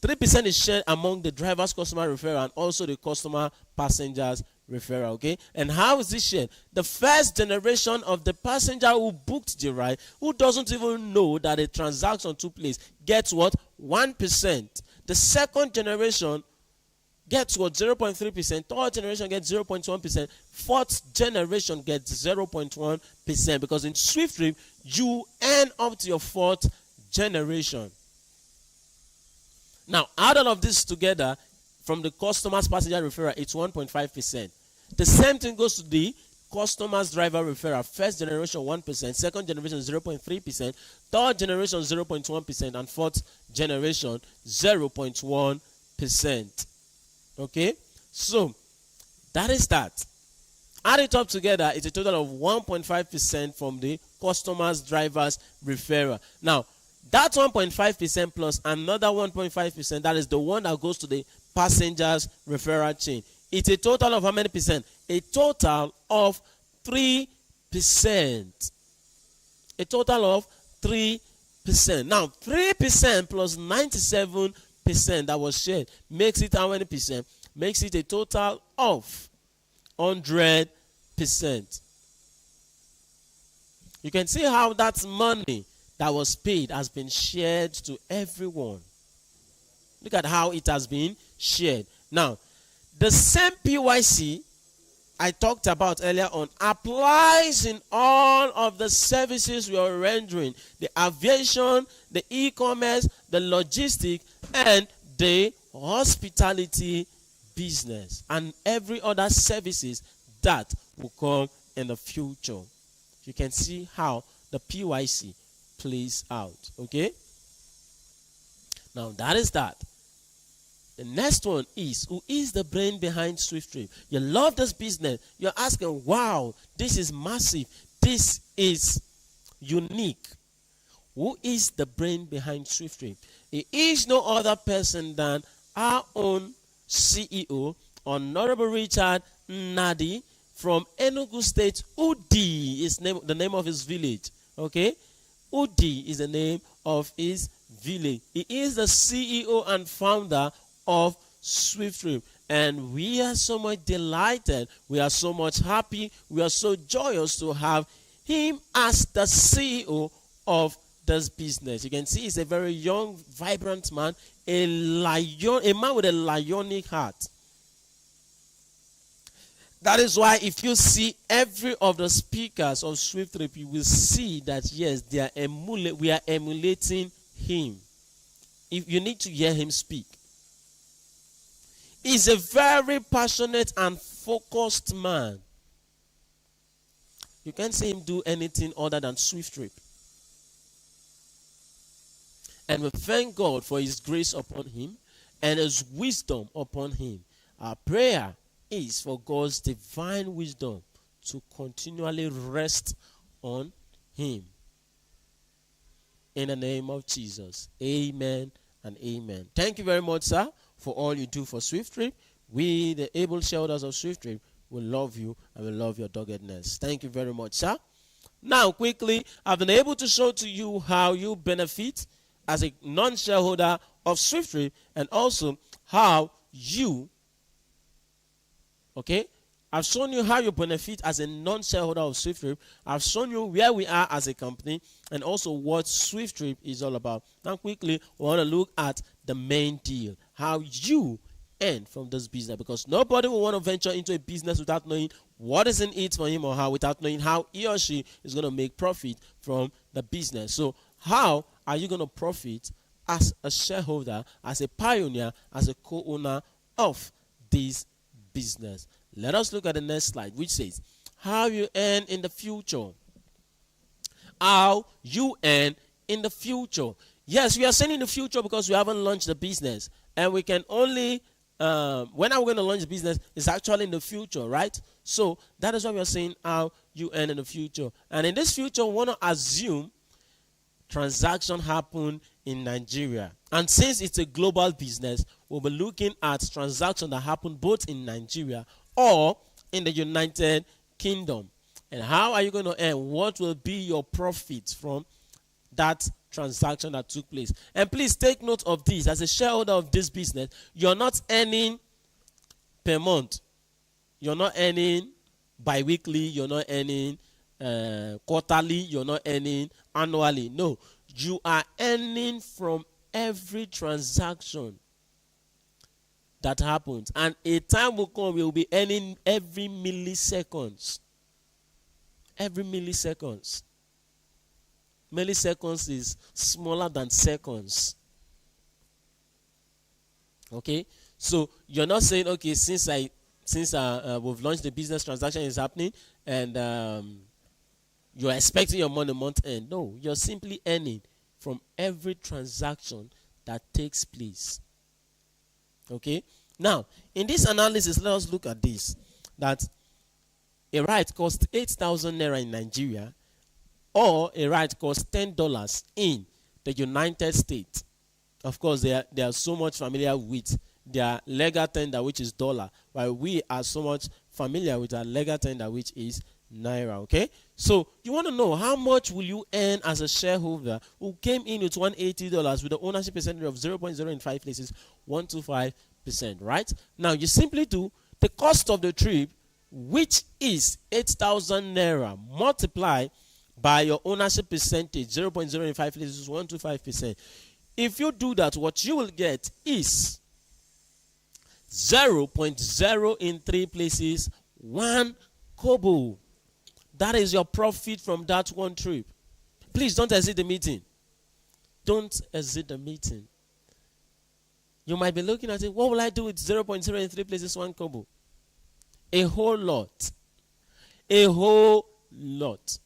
3% is shared among the driver's customer referral and also the customer passengers referral, okay? And how is this shared? The first generation of the passenger who booked the ride, who doesn't even know that a transaction took place, gets what? 1%. The second generation gets what? 0.3%. Third generation gets 0.1%. Fourth generation gets 0.1%, because in SWIFTtrip, you earn up to your fourth generation. Now, add all of this together from the customer's passenger referral, it's 1.5%. The same thing goes to the customer's driver referral. First generation 1%, second generation 0.3%, third generation 0.1%, and fourth generation 0.1%. Okay? So, that is that. Add it up together, it's a total of 1.5% from the customer's driver's referral. Now, that 1.5% plus another 1.5%, that is the one that goes to the passenger's referral chain. It's a total of how many percent? A total of 3%. A total of 3%. Now, 3% plus 97% that was shared makes it how many percent? Makes it a total of 100%. You can see how that money that was paid has been shared to everyone. Look at how it has been shared. Now, the same PYC I talked about earlier on applies in all of the services we are rendering: the aviation, the e-commerce, the logistics, and the hospitality business, and every other services that will come in the future. you can see how the PYC plays out. Okay, now that is that. The next one is, who is the brain behind SWIFTtrip? You love this business. You're asking, wow, this is massive. This is unique. Who is the brain behind SWIFTtrip? It is no other person than our own CEO, Honorable Richard Nadi from Enugu State. Udi is the name of his village. Okay? Udi is the name of his village. He is the CEO and founder of SWIFTtrip, and we are so much delighted, we are so much happy, we are so joyous to have him as the CEO of this business. You can see he's a very young, vibrant man, a man with a lionic heart. That is why if you see every of the speakers of SWIFTtrip, you will see that yes, we are emulating him. If you need to hear him speak, he's a very passionate and focused man. You can't see him do anything other than SWIFTtrip. And we thank God for his grace upon him and his wisdom upon him. Our prayer is for God's divine wisdom to continually rest on him. In the name of Jesus. Amen and amen. Thank you very much, sir, for all you do for SWIFTtrip. We, the able shareholders of SWIFTtrip, will love you and will love your doggedness. Thank you very much, sir. Now, quickly, I've been able to show to you how you benefit as a non-shareholder of SWIFTtrip, and also how you, okay, I've shown you how you benefit as a non-shareholder of SWIFTtrip. I've shown you where we are as a company and also what SWIFTtrip is all about. Now, quickly, we want to look at the main deal, how you earn from this business, because nobody will want to venture into a business without knowing what is in it for him or her, without knowing how he or she is going to make profit from the business. So how are you going to profit as a shareholder, as a pioneer, as a co-owner of this business? Let us look at the next slide, which says how you earn in the future. How you earn in the future. Yes, we are saying in the future because we haven't launched the business, and we can only when are we going to launch the business is actually in the future, right? So that is why we are saying how you earn in the future. And in this future, we want to assume transaction happen in Nigeria. And since it's a global business, we'll be looking at transactions that happen both in Nigeria or in the United Kingdom. And how are you going to earn? What will be your profit from that transaction that took place? And please take note of this. As a shareholder of this business, you're not earning per month. You're not earning bi-weekly. You're not earning quarterly. You're not earning annually. No. You are earning from every transaction that happens. And a time will come, we will be earning every milliseconds. Every milliseconds. Milliseconds is smaller than seconds. Okay? So you're not saying, okay, since we've launched the business, transaction is happening, and you're expecting your money month end. No, you're simply earning from every transaction that takes place. Okay? Now, in this analysis, let us look at this. That a ride costs 8,000 naira in Nigeria, or a ride costs $10 in the United States. Of course, they are so much familiar with their legal tender, which is dollar, while we are so much familiar with our legal tender, which is naira. Okay? So you want to know how much will you earn as a shareholder who came in with $180 with the ownership percentage of 0.0 in 5 places, 125%, right? Now you simply do the cost of the trip, which is 8,000 naira, multiply by your ownership percentage, 0.0 in 5 places, 125%. If you do that, what you will get is 0.0 in 3 places, 1 kobo. That is your profit from that one trip. Please don't exit the meeting. Don't exit the meeting. You might be looking at it, what will I do with 0.0 in 3 places, 1 kobo? A whole lot. A whole lot.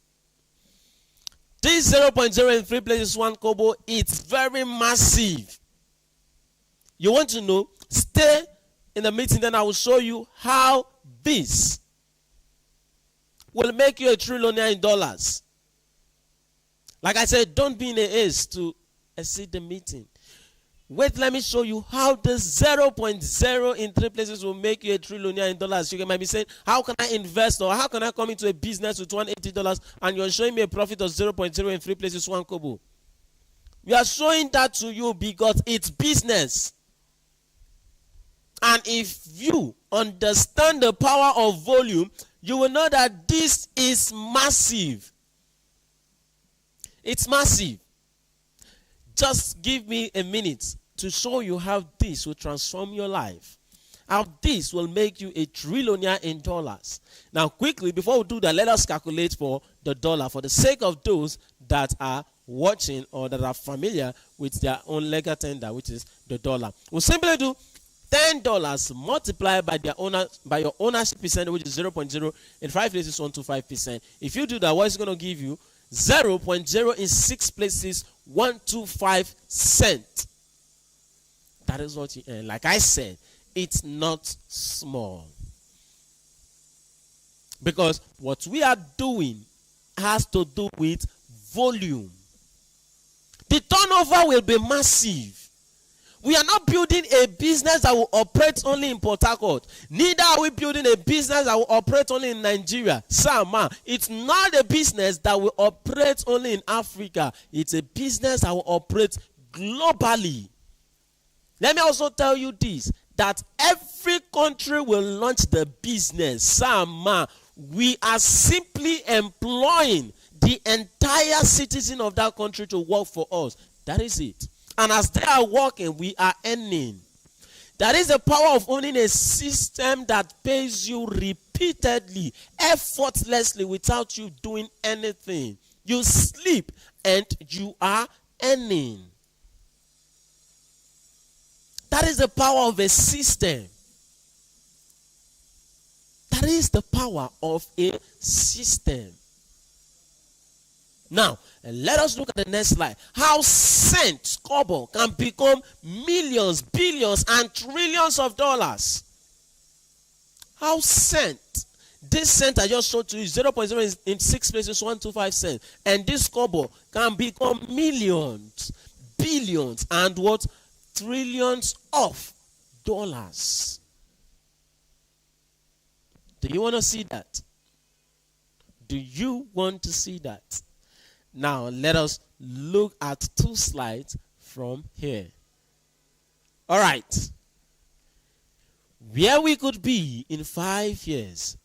This 0.0 in 3 places 1 kobo, it's very massive. You want to know? Stay in the meeting, then I will show you how this will make you a trillionaire in dollars. Like I said, don't be in a haste to exceed the meeting. Wait, let me show you how the 0.0 in 3 places will make you a trillionaire in dollars. You might be saying, how can I invest or how can I come into a business with $180 and you're showing me a profit of 0.0 in 3 places 1 kobo? We are showing that to you because it's business. And if you understand the power of volume, you will know that this is massive. It's massive. Just give me a minute to show you how this will transform your life. How this will make you a trillionaire in dollars. Now, quickly, before we do that, let us calculate for the dollar for the sake of those that are watching or that are familiar with their own legal tender, which is the dollar. We'll simply do $10 multiplied by your ownership percent, which is 0.0 in 5 places 125%. If you do that, what is going to give you? 0.0 in 6 places 125 cents. That is what you earn. Like I said, it's not small. Because what we are doing has to do with volume. The turnover will be massive. We are not building a business that will operate only in Port Harcourt. Neither are we building a business that will operate only in Nigeria. Sama, it's not a business that will operate only in Africa. It's a business that will operate globally. Let me also tell you this, that every country will launch the business. Sama, we are simply employing the entire citizen of that country to work for us. That is it. And as they are working, we are earning. That is the power of owning a system that pays you repeatedly, effortlessly, without you doing anything. You sleep and you are earning. That is the power of a system. That is the power of a system. Now, let us look at the next slide. How cents, kobo, can become millions, billions, and trillions of dollars. How cent? This cent I just showed to you is 0.0 in 6 places 125 cents. And this kobo can become millions, billions, and what? Trillions of dollars. Do you want to see that? Do you want to see that? Now, let us look at 2 slides from here. All right. Where we could be in 5 years.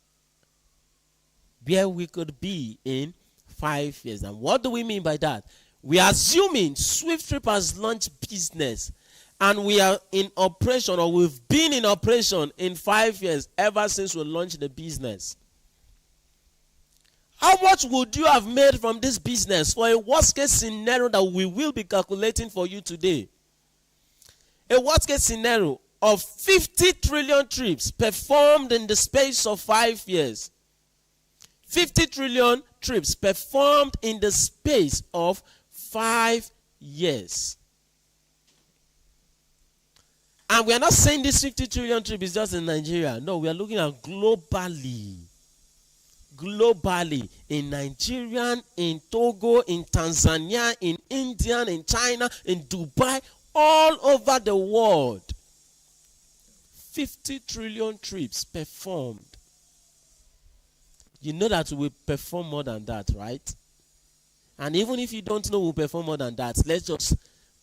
Where we could be in 5 years. And what do we mean by that? We are assuming SWIFTtrip has launched business. And we are in operation, or we've been in operation in 5 years ever since we launched the business. How much would you have made from this business for a worst case scenario that we will be calculating for you today? A worst case scenario of 50 trillion trips performed in the space of 5 years. 50 trillion trips performed in the space of 5 years. And we are not saying this 50 trillion trip is just in Nigeria. No, we are looking at globally. Globally, in Nigeria, in Togo, in Tanzania, in India, in China, in Dubai, all over the world. 50 trillion trips performed. You know that we perform more than that, right? And even if you don't know we perform more than that, let's just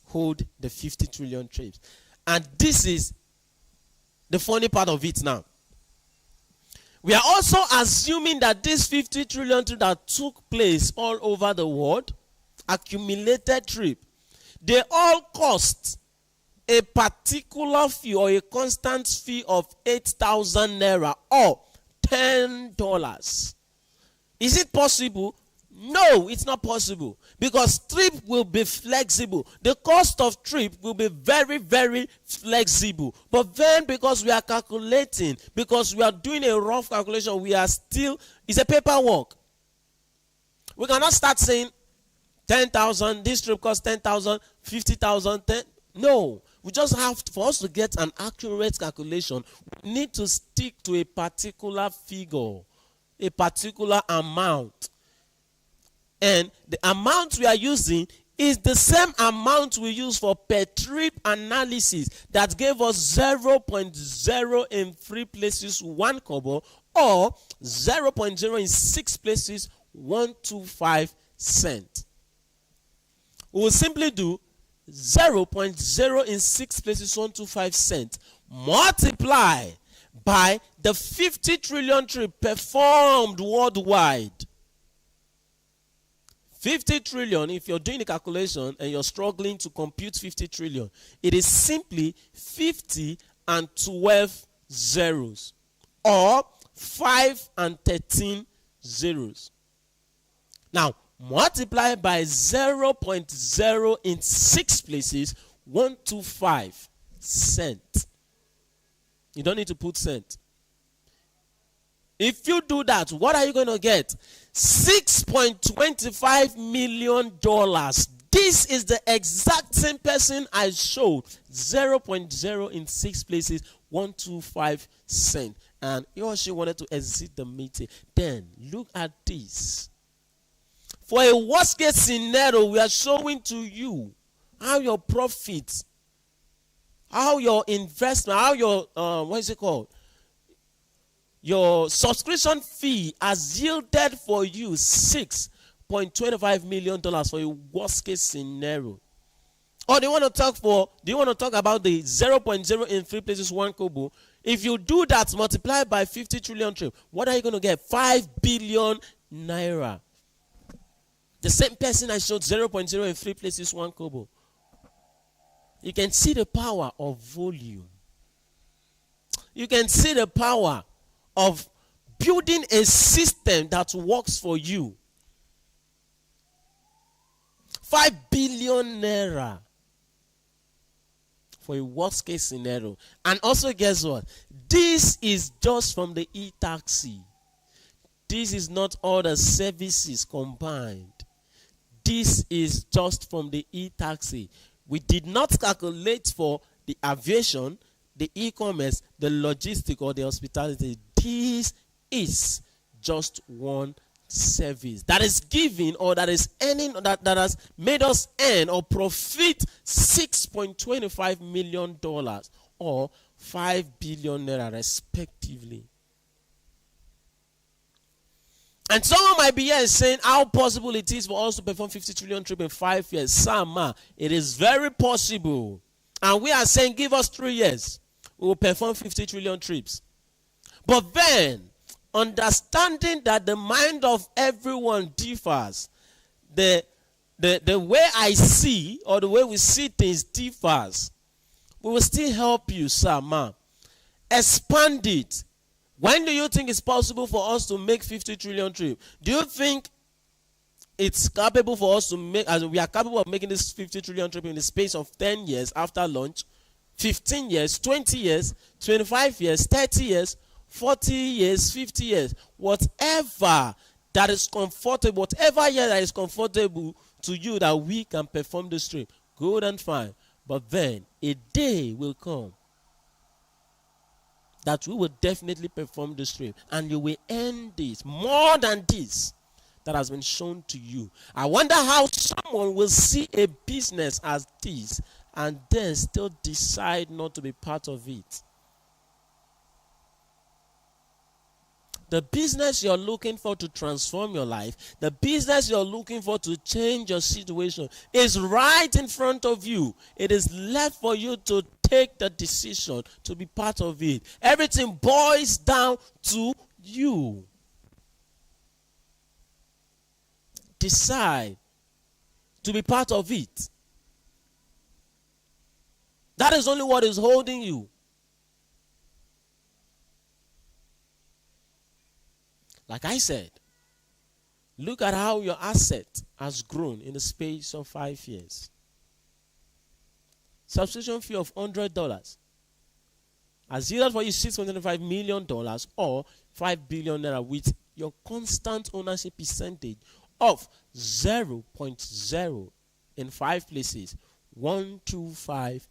hold the 50 trillion trips. And this is the funny part of it now. We are also assuming that this 50 trillion trip that took place all over the world, accumulated trip, they all cost a particular fee or a constant fee of 8,000 naira or $10. Is it possible? No, it's not possible, because trip will be flexible. The cost of trip will be very, very flexible. But then, because we are calculating, because we are doing a rough calculation, we are still, it's a paperwork. We cannot start saying 10,000, this trip costs 10,000, 50,000, 10. No, we just have for us to get an accurate calculation, we need to stick to a particular figure, a particular amount. And the amount we are using is the same amount we use for per trip analysis that gave us 0.0 in 3 places 1 kobo, or 0.0 in 6 places 125 cents. We will simply do 0.0 in 6 places 125 cents multiply by the 50 trillion trip performed worldwide. 50 trillion, if you're doing the calculation and you're struggling to compute 50 trillion, it is simply 50 and 12 zeros, or 5 and 13 zeros. Now, multiply by 0.0 in 6 places 125 cents. You don't need to put cent. If you do that, what are you going to get? $6.25 million. This is the exact same person I showed. 0.0 in 6 places, 125 cents. And he or she wanted to exit the meeting. Then, look at this. For a worst case scenario, we are showing to you how your profits, how your investment, how your, what is it called? Your subscription fee has yielded for you $6.25 million for a worst case scenario. Or do you want to talk about the 0.0 in 3 places 1 kobo? If you do that, multiply by 50 trillion trip, what are you going to get? 5 billion naira. The same person I showed 0.0 in 3 places 1 kobo. You can see the power of volume. You can see the power of building a system that works for you. 5 billion naira for a worst case scenario. And also, guess what? This is just from the e-taxi. This is not all the services combined. This is just from the e-taxi. We did not calculate for the aviation, the e-commerce, the logistic, or the hospitality. This is just one service that is giving, or that is earning, that has made us earn or profit $6.25 million or 5 billion naira respectively. And someone might be here saying how possible it is for us to perform 50 trillion trip in 5 years. Sama, it is very possible. And we are saying give us 3 years. We will perform 50 trillion trips. But then, understanding that the mind of everyone differs, the way I see, or the way we see things differs, we will still help you, Sama. Expand it. When do you think it's possible for us to make 50 trillion trip? Do you think it's capable for us to make, as we are capable of making this 50 trillion trip in the space of 10 years after launch, 15 years, 20 years, 25 years, 30 years, 40 years, 50 years, whatever that is comfortable, whatever year that is comfortable to you that we can perform this trip, good and fine. But then a day will come that we will definitely perform this trip, and you will earn this, more than this that has been shown to you. I wonder how someone will see a business as this and then still decide not to be part of it. The business you're looking for to transform your life, the business you're looking for to change your situation is right in front of you. It is left for you to take the decision to be part of it. Everything boils down to you. Decide to be part of it. That is only what is holding you. Like I said, look at how your asset has grown in the space of 5 years. Subscription fee of $100 has yielded for you $6.25 million or 5 billion naira with your constant ownership percentage of 0.0 in 5 places, 125%.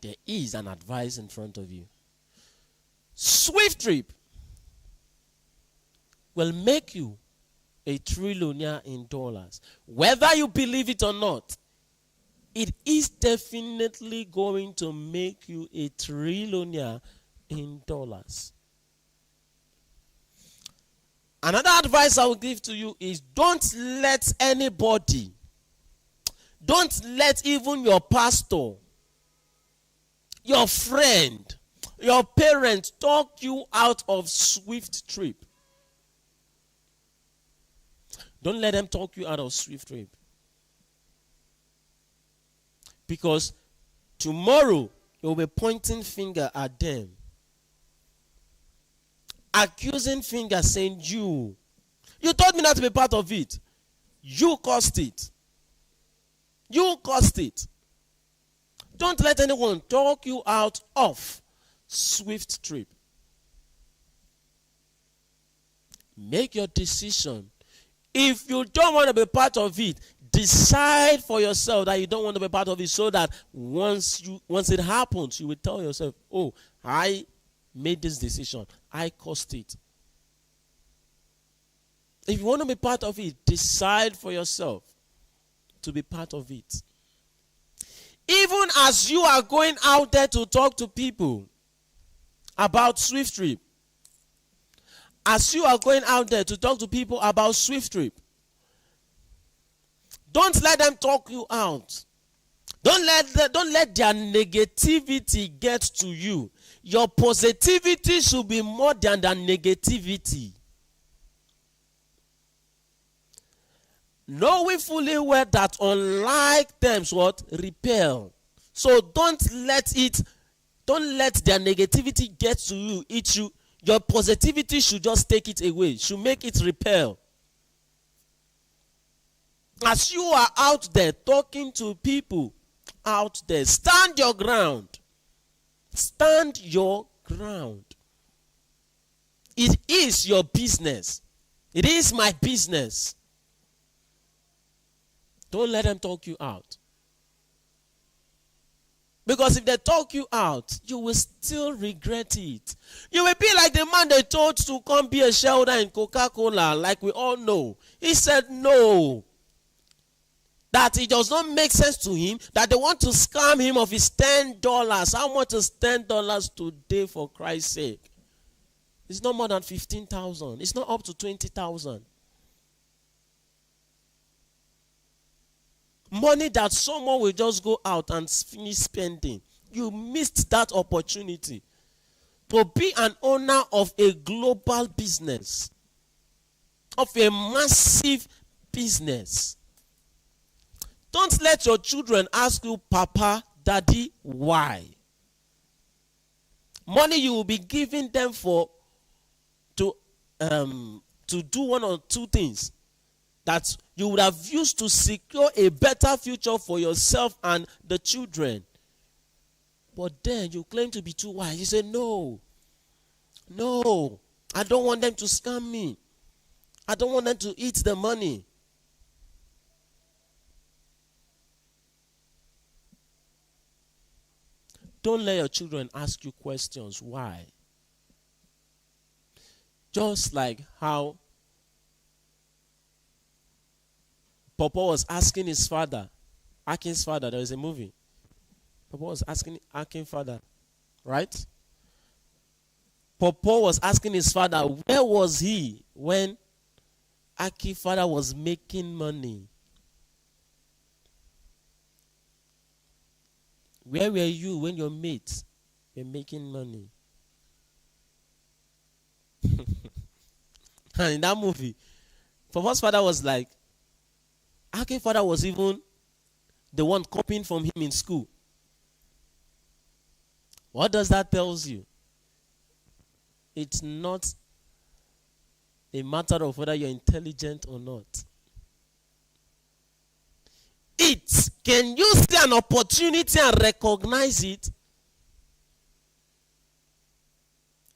There is an advice in front of you. SWIFTtrip will make you a trillionaire in dollars. Whether you believe it or not, it is definitely going to make you a trillionaire in dollars. Another advice I will give to you is don't let anybody, don't let even your pastor, your friend, your parents talk you out of SWIFTtrip. Don't let them talk you out of SWIFTtrip. Because tomorrow you'll be pointing finger at them. Accusing finger saying you told me not to be part of it. You caused it. You caused it. Don't let anyone talk you out of SWIFTtrip. Make your decision. If you don't want to be part of it, decide for yourself that you don't want to be part of it, so that once it happens, you will tell yourself, oh, I made this decision. I caused it. If you want to be part of it, decide for yourself to be part of it. Even as you are going out there to talk to people about SWIFTtrip, as you are going out there to talk to people about SWIFTtrip, don't let them talk you out. Don't let their negativity get to you. Your positivity should be more than their negativity. Knowing fully well that unlike terms what repel. So don't let their negativity get to you. Your positivity should just take it away. Should make it repel. As you are out there talking to people out there, stand your ground. Stand your ground. It is your business. It is my business. Don't let them talk you out. Because if they talk you out, you will still regret it. You will be like the man they told to come be a shareholder in Coca-Cola, like we all know. He said no. That it does not make sense to him, that they want to scam him of his $10. How much is $10 today, for Christ's sake? It's not more than 15,000. It's not up to 20,000. Money that someone will just go out and finish spending. You missed that opportunity to be an owner of a global business, of a massive business. Don't let your children ask you, Papa, Daddy, why? Money you will be giving them to do one or two things that you would have used to secure a better future for yourself and the children. But then you claim to be too wise. You say, no, I don't want them to scam me. I don't want them to eat the money. Don't let your children ask you questions. Why? Just like how Papa was asking his father, Akin's father, there is a movie. Papa was asking Akin's father, right? Papa was asking his father, where was he when Akin's father was making money? Where were you when your mates were making money? And in that movie, Papa's father was like, Akin's father was even the one copying from him in school. What does that tell you? It's not a matter of whether you're intelligent or not. Can you see an opportunity and recognize it?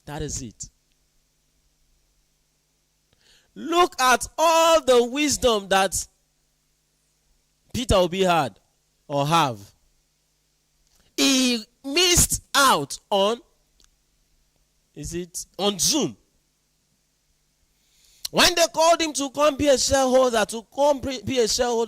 That is it. Look at all the wisdom that Peter Obi had or have. He missed out on, on Zoom. When they called him to come be a shareholder,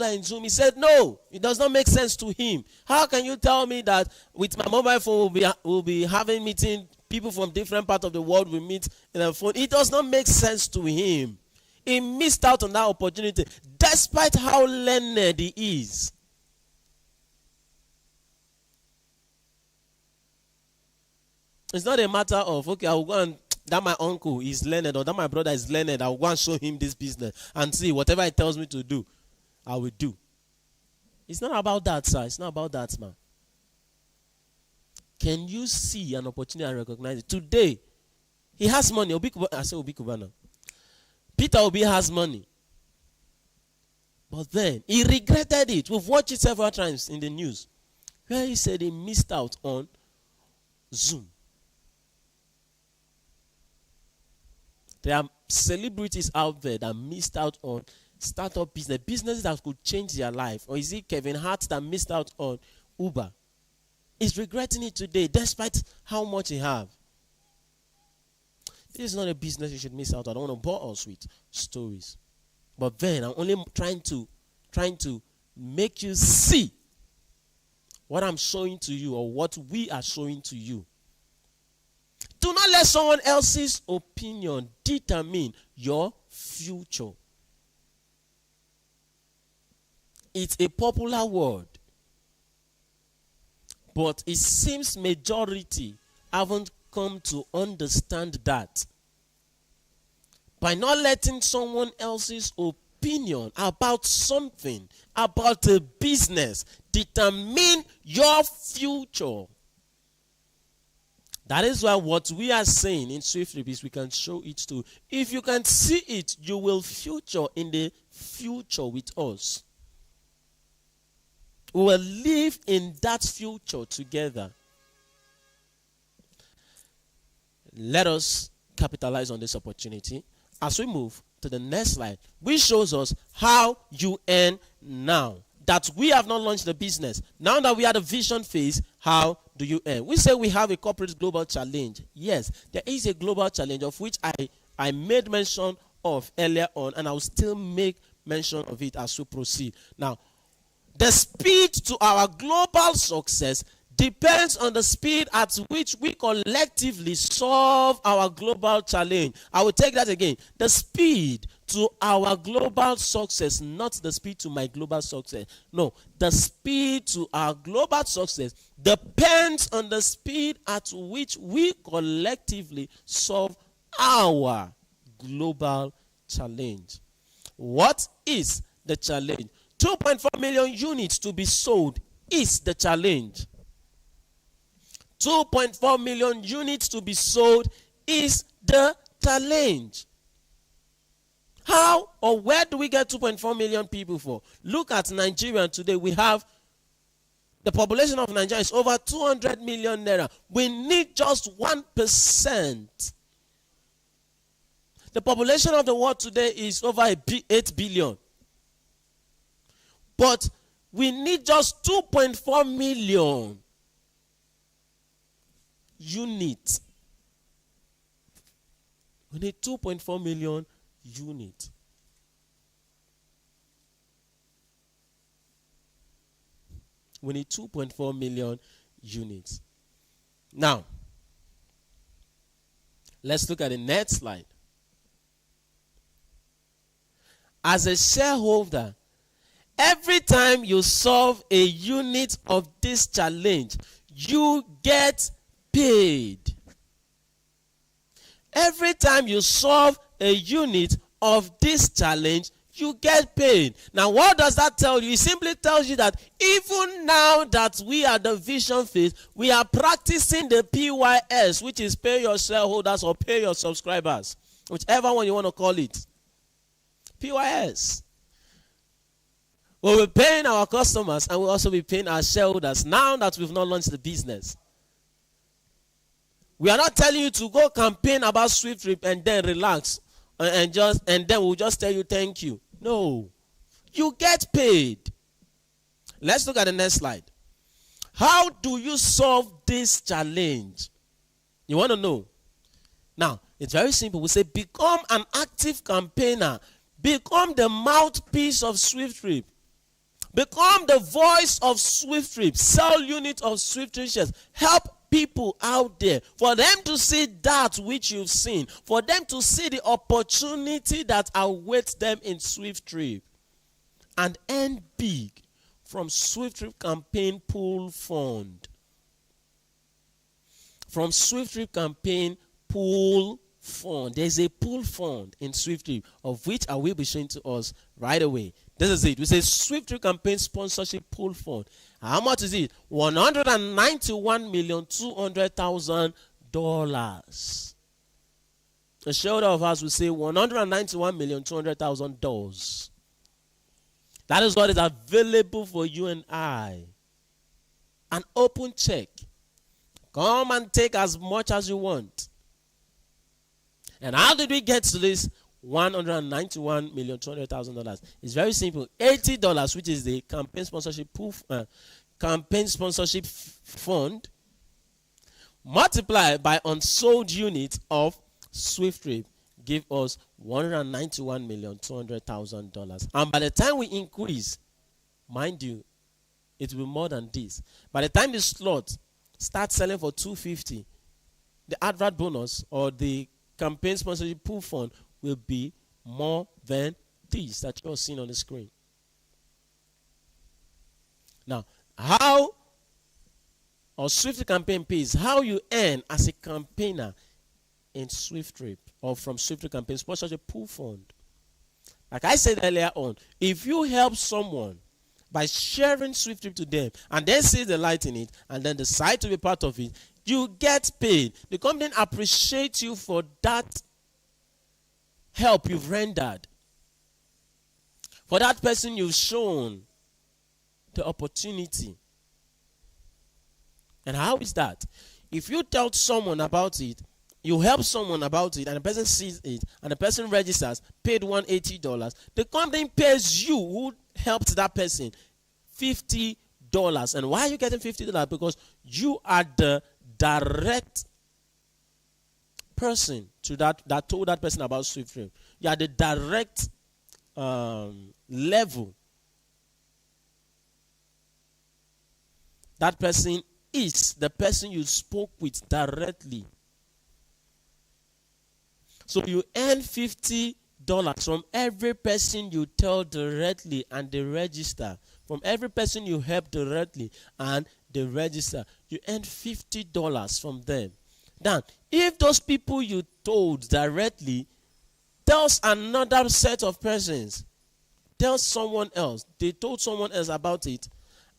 in Zoom, he said, no, it does not make sense to him. How can you tell me that with my mobile phone we'll be having meeting, people from different parts of the world will meet in a phone? It does not make sense to him. He missed out on that opportunity, despite how learned he is. It's not a matter of, okay, I will go and, that my uncle is learned or that my brother is learned, I will go and show him this business and see whatever he tells me to do, I will do. It's not about that, sir. It's not about that, man. Can you see an opportunity and recognize it? Today, he has money. I say Obi Kubana. Peter Obi has money. But then, he regretted it. We've watched it several times in the news, where he said he missed out on Zoom. There are celebrities out there that missed out on startup businesses that could change their life. Or is it Kevin Hart that missed out on Uber? He's regretting it today, despite how much he have. This is not a business you should miss out on. I don't want to bore us with stories. But then I'm only trying to make you see what I'm showing to you or what we are showing to you. Do not let someone else's opinion determine your future. It's a popular word, but it seems majority haven't come to understand that. By not letting someone else's opinion about something, about a business, determine your future. That is why what we are saying in SWIFTtrip is we can show it to. If you can see it, you will future in the future with us. We will live in that future together. Let us capitalize on this opportunity as we move to the next slide, which shows us how you earn now. That we have not launched the business. Now that we are the vision phase, how do you earn? We say we have a corporate global challenge. Yes, there is a global challenge of which I made mention of earlier on, and I will still make mention of it as we proceed. Now, the speed to our global success depends on the speed at which we collectively solve our global challenge. I will take that again. The speed to our global success, not the speed to my global success. No, the speed to our global success depends on the speed at which we collectively solve our global challenge. What is the challenge? 2.4 million units to be sold is the challenge. 2.4 million units to be sold is the challenge. How or where do we get 2.4 million people for? Look at Nigeria today. We have, the population of Nigeria is over 200 million naira. We need just 1%. The population of the world today is over 8 billion. But we need just 2.4 million units. We need 2.4 million units. We need 2.4 million units. Now, let's look at the next slide. As a shareholder, every time you solve a unit of this challenge, you get paid. Every time you solve a unit of this challenge, you get paid. Now, what does that tell you? It simply tells you that even now that we are the vision phase, we are practicing the PYS, which is pay your shareholders or pay your subscribers, whichever one you want to call it. PYS. We'll be paying our customers and we'll also be paying our shareholders now that we've not launched the business. We are not telling you to go campaign about SWIFTtrip and then relax and then we'll just tell you thank you. No. You get paid. Let's look at the next slide. How do you solve this challenge? You want to know? Now, it's very simple. We say become an active campaigner. Become the mouthpiece of SWIFTtrip. Become the voice of SWIFTtrip. Sell unit of SWIFTtrip shares. Help people out there, for them to see that which you've seen, for them to see the opportunity that awaits them in SWIFTtrip, and earn big from SWIFTtrip campaign pool fund. From SWIFTtrip campaign pool fund. There's a pool fund in SWIFTtrip, of which I will be showing to us right away. This is it. We say SWIFTtrip campaign sponsorship pool fund. How much is it? $191,200,000. A shareholder of ours will say $191,200,000. That is what is available for you and I. An open check. Come and take as much as you want. And how did we get to this $191,200,000? It's very simple. $80, which is the campaign sponsorship fund, multiplied by unsold units of SWIFTtrip, give us $191,200,000. And by the time we increase, mind you, it will be more than this. By the time the slot starts selling for $250, the advert bonus or the campaign sponsorship pool fund will be more than this that you're seeing on the screen. Now, how or SWIFT campaign pays, how you earn as a campaigner in SWIFTtrip or from SWIFT campaign sponsorship pool fund. Like I said earlier on, if you help someone by sharing SWIFTtrip to them and then see the light in it and then decide to be part of it, you get paid. The company appreciates you for that help you've rendered. For that person you've shown the opportunity. And how is that? If you tell someone about it, you help someone about it, and the person sees it, and the person registers, paid $180, the company pays you, who helped that person, $50. And why are you getting $50? Because you are the direct person to that told that person about SWIFTtrip. You are the direct level. That person is the person you spoke with directly. So you earn $50 from every person you tell directly and they register. From every person you help directly and they register. You earn $50 from them. Now, if those people you told directly tells another set of persons, tells someone else, they told someone else about it,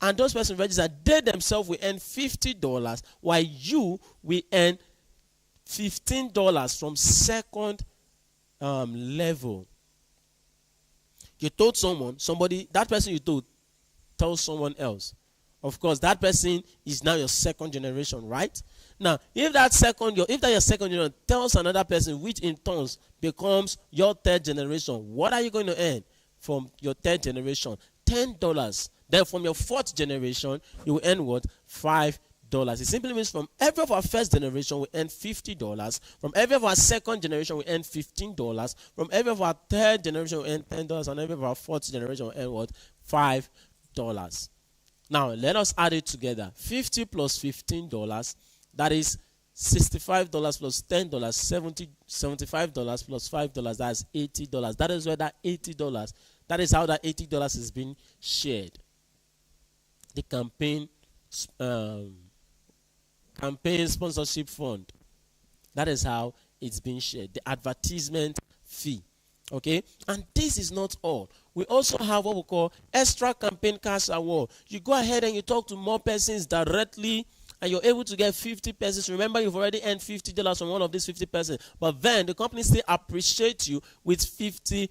and those persons register, they themselves will earn $50, while you will earn $15 from second level. You told somebody, that person you told tells someone else. Of course, that person is now your second generation, right? Now, if that your second generation tells another person, which in turn becomes your third generation, what are you going to earn from your third generation? $10. Then from your fourth generation, you will earn what? $5. It simply means from every of our first generation, we earn $50. From every of our second generation, we earn $15. From every of our third generation, we earn $10. And every of our fourth generation, we earn what? $5. Now, let us add it together. 50 plus $15, that is $65 plus $10, $75 plus $5, that's $80. That is where that $80, that is how that $80 is being shared. The campaign sponsorship fund. That is how it's being shared. The advertisement fee. Okay? And this is not all. We also have what we call extra campaign cash award. You go ahead and you talk to more persons directly and you're able to get 50 persons. Remember, you've already earned $50 from one of these 50 persons. But then the company still appreciates you with $50.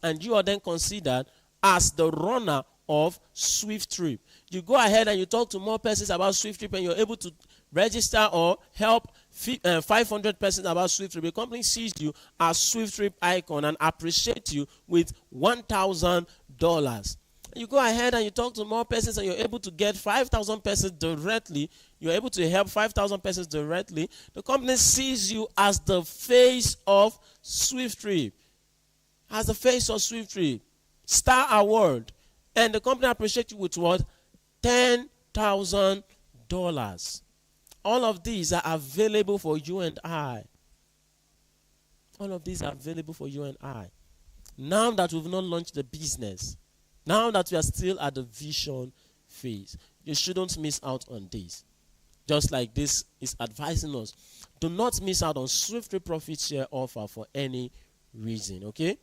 And you are then considered as the runner of SWIFTtrip. You go ahead and you talk to more persons about SWIFTtrip, and you're able to register or help 500 persons about SWIFTtrip. The company sees you as SWIFTtrip icon and appreciates you with $1,000. You go ahead and you talk to more persons, and you're able to get 5,000 persons directly. You're able to help 5,000 persons directly. The company sees you as the face of SWIFTtrip. As the face of SWIFTtrip. Star Award. And the company appreciates you with what? $10,000. All of these are available for you and I. All of these are available for you and I. Now that we've not launched the business, now that we are still at the vision phase, you shouldn't miss out on this. Just like this is advising us, do not miss out on SWIFTtrip profit share offer for any reason, okay?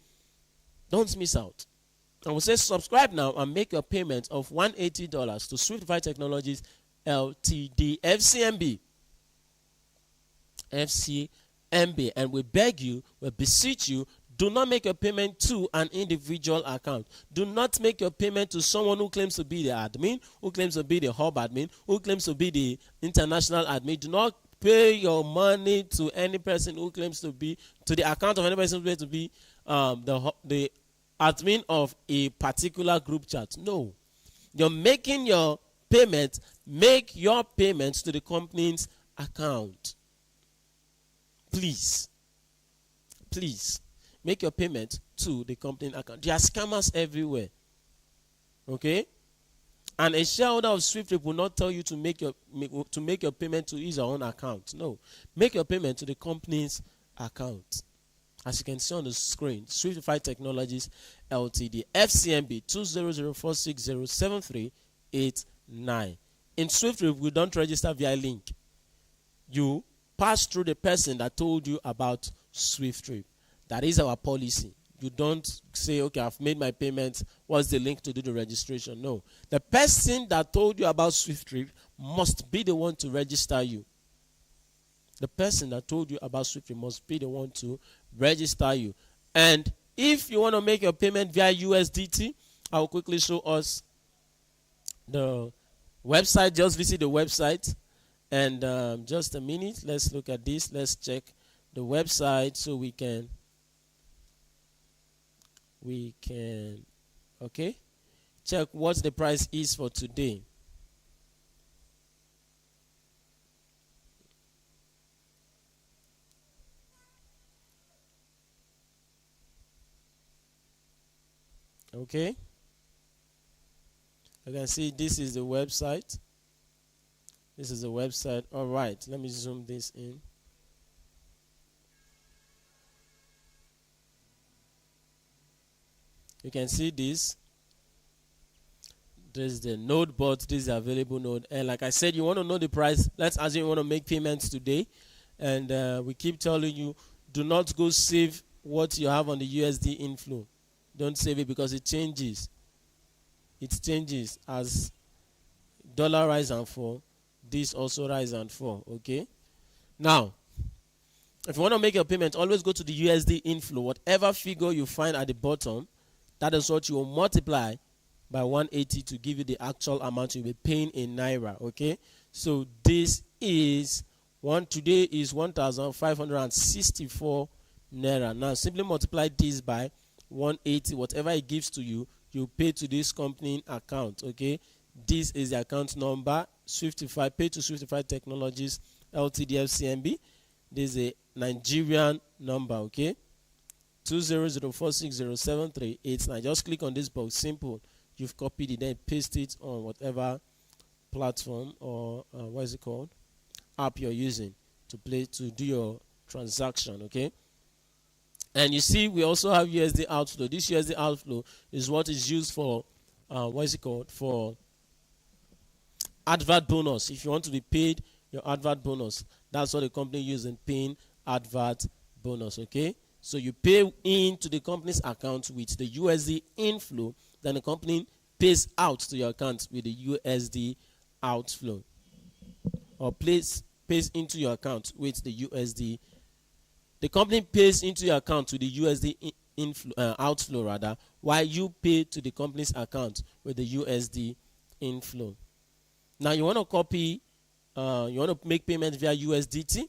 Don't miss out. I will say subscribe now and make your payment of $180 to SWIFTIFY Technologies LTD, FCMB. FCMB. And we beg you, we beseech you, do not make your payment to an individual account. Do not make your payment to someone who claims to be the admin, who claims to be the hub admin, who claims to be the international admin. Do not pay your money to any person who claims to be, to the account of any person who claims to be the admin of a particular group chat. No. You're making your payment, make your payments to the company's account. Please. Please. Make your payment to the company account. There are scammers everywhere. Okay? And a shareholder of SWIFTtrip will not tell you to make your payment to his or own account. No. Make your payment to the company's account. As you can see on the screen, SWIFTIFY Technologies LTD, FCMB 200460738 In SWIFTtrip, we don't register via link. You pass through the person that told you about SWIFTtrip. That is our policy. You don't say, okay, I've made my payment. What's the link to do the registration? No. The person that told you about SWIFTtrip must be the one to register you. The person that told you about SWIFTtrip must be the one to register you. And if you want to make your payment via USDT, I will quickly show us the website. Just visit the website. And just a minute. Let's look at this. Let's check the website so we can okay, check what the price is for today. Okay, you can see this is the website. This is the website. All right, let me zoom this in. You can see this. This is the node, but this is the available node. And like I said, you want to know the price. Let's assume you want to make payments today. And we keep telling you, do not go save what you have on the USD inflow. Don't save it because it changes. It changes as dollar rise and fall. This also rise and fall. Okay. Now, if you want to make your payment, always go to the USD inflow. Whatever figure you find at the bottom, that is what you will multiply by 180 to give you the actual amount you'll be paying in Naira. Okay. So this is today is 1,564 Naira. Now simply multiply this by 180. Whatever it gives to you, you pay to this company account. Okay. This is the account number. SWIFTIFY, pay to SWIFTIFY Technologies LTD, FCMB. This is a Nigerian number. Okay. 200460738. Just click on this box. Simple. You've copied it, then paste it on whatever platform or what is it called, app you're using to do your transaction. Okay. And you see, we also have USD outflow. This USD outflow is what is used for what is it called, for advert bonus. If you want to be paid your advert bonus, that's what the company uses in paying advert bonus. Okay. So you pay into the company's account with the USD inflow, then the company pays out to your account with the USD outflow, or pays into your account with the USD. The company pays into your account with the USD outflow rather, while you pay to the company's account with the USD inflow. Now you want to copy, you want to make payment via USDT.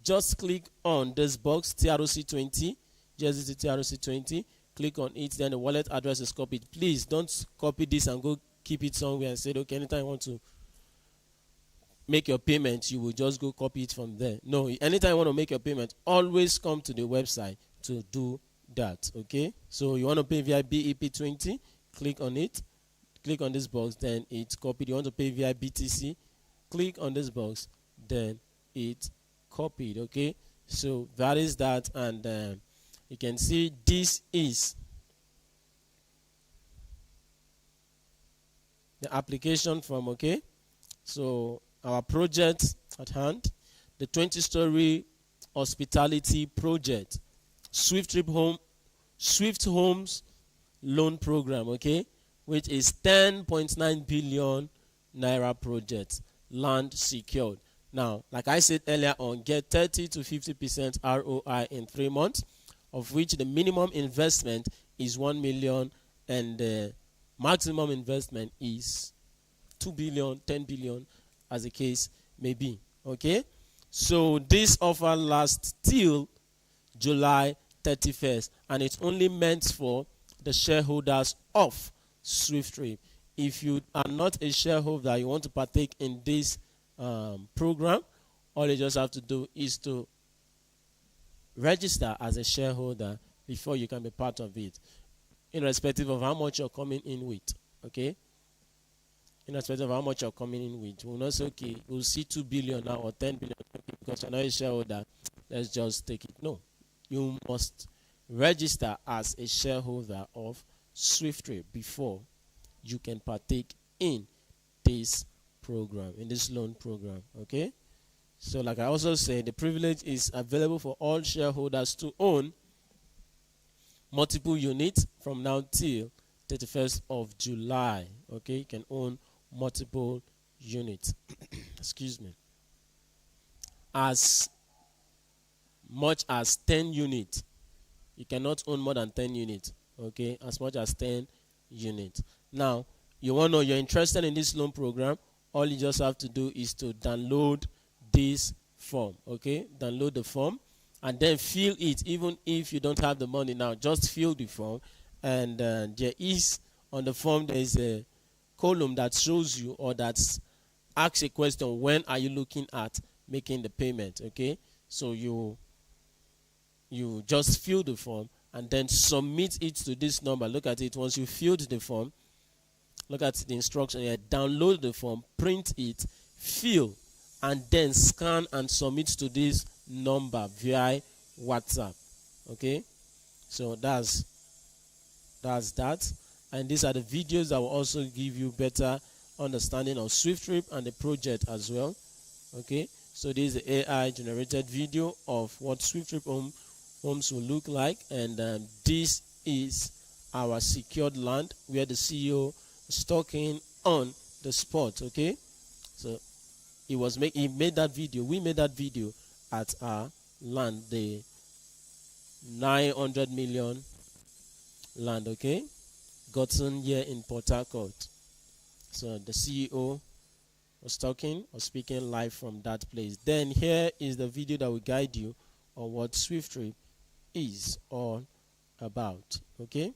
Just click on this box, TRC20, USDT TRC20. Click on it, then the wallet address is copied. Please don't copy this and go keep it somewhere and say, okay, anytime you want to make your payment, you will just go copy it from there. No, anytime you want to make your payment, always come to the website to do that. Okay, so you want to pay via BEP20, click on it, click on this box, then it's copied. You want to pay via BTC, click on this box, then it's copied. Okay, so that is that. And you can see this is the application form. Okay, so our project at hand, the 20-story hospitality project, Swift Homes loan program, okay, which is 10.9 billion naira project, land secured. Now, like I said earlier on, get 30 to 50% ROI in 3 months, of which the minimum investment is 1 million and the maximum investment is 2 billion, 10 billion, as the case may be. Okay, so this offer lasts till July 31st, and it's only meant for the shareholders of SWIFTtrip. If you are not a shareholder, you want to partake in this program, all you just have to do is to register as a shareholder before you can be part of it, irrespective of how much you're coming in with. Okay, irrespective of how much you're coming in with. We'll not say, okay, we'll see 2 billion now or 10 billion because you're not a shareholder, let's just take it. No, you must register as a shareholder of SWIFTtrip before you can partake in this program, in this loan program. Okay, so like I also said, the privilege is available for all shareholders to own multiple units from now till 31st of July. Okay, you can own multiple units excuse me, as much as 10 units. You cannot own more than 10 units. Okay, as much as 10 units. Now you want to know, you're interested in this loan program, all you just have to do is to download this form. Okay, download the form and then fill it. Even if you don't have the money now, just fill the form, and there is on the form there is a column that shows you, or that asks a question, when are you looking at making the payment. Okay, so you just fill the form and then submit it to this number. Look at it. Once you filled the form, look at the instruction here, download the form, print it, fill, and then scan and submit to this number via WhatsApp. Okay, so that's that. And these are the videos that will also give you better understanding of SWIFTtrip and the project as well. Okay, so this is the AI generated video of what SWIFTtrip homes will look like, and this is our secured land where the CEO is talking on the spot. Okay, so he made that video, we made that video at our land, the 900 million land, okay, gotten here in Port Harcourt. So the CEO was speaking live from that place. Then here is the video that will guide you on what SWIFTtrip is all about. Okay,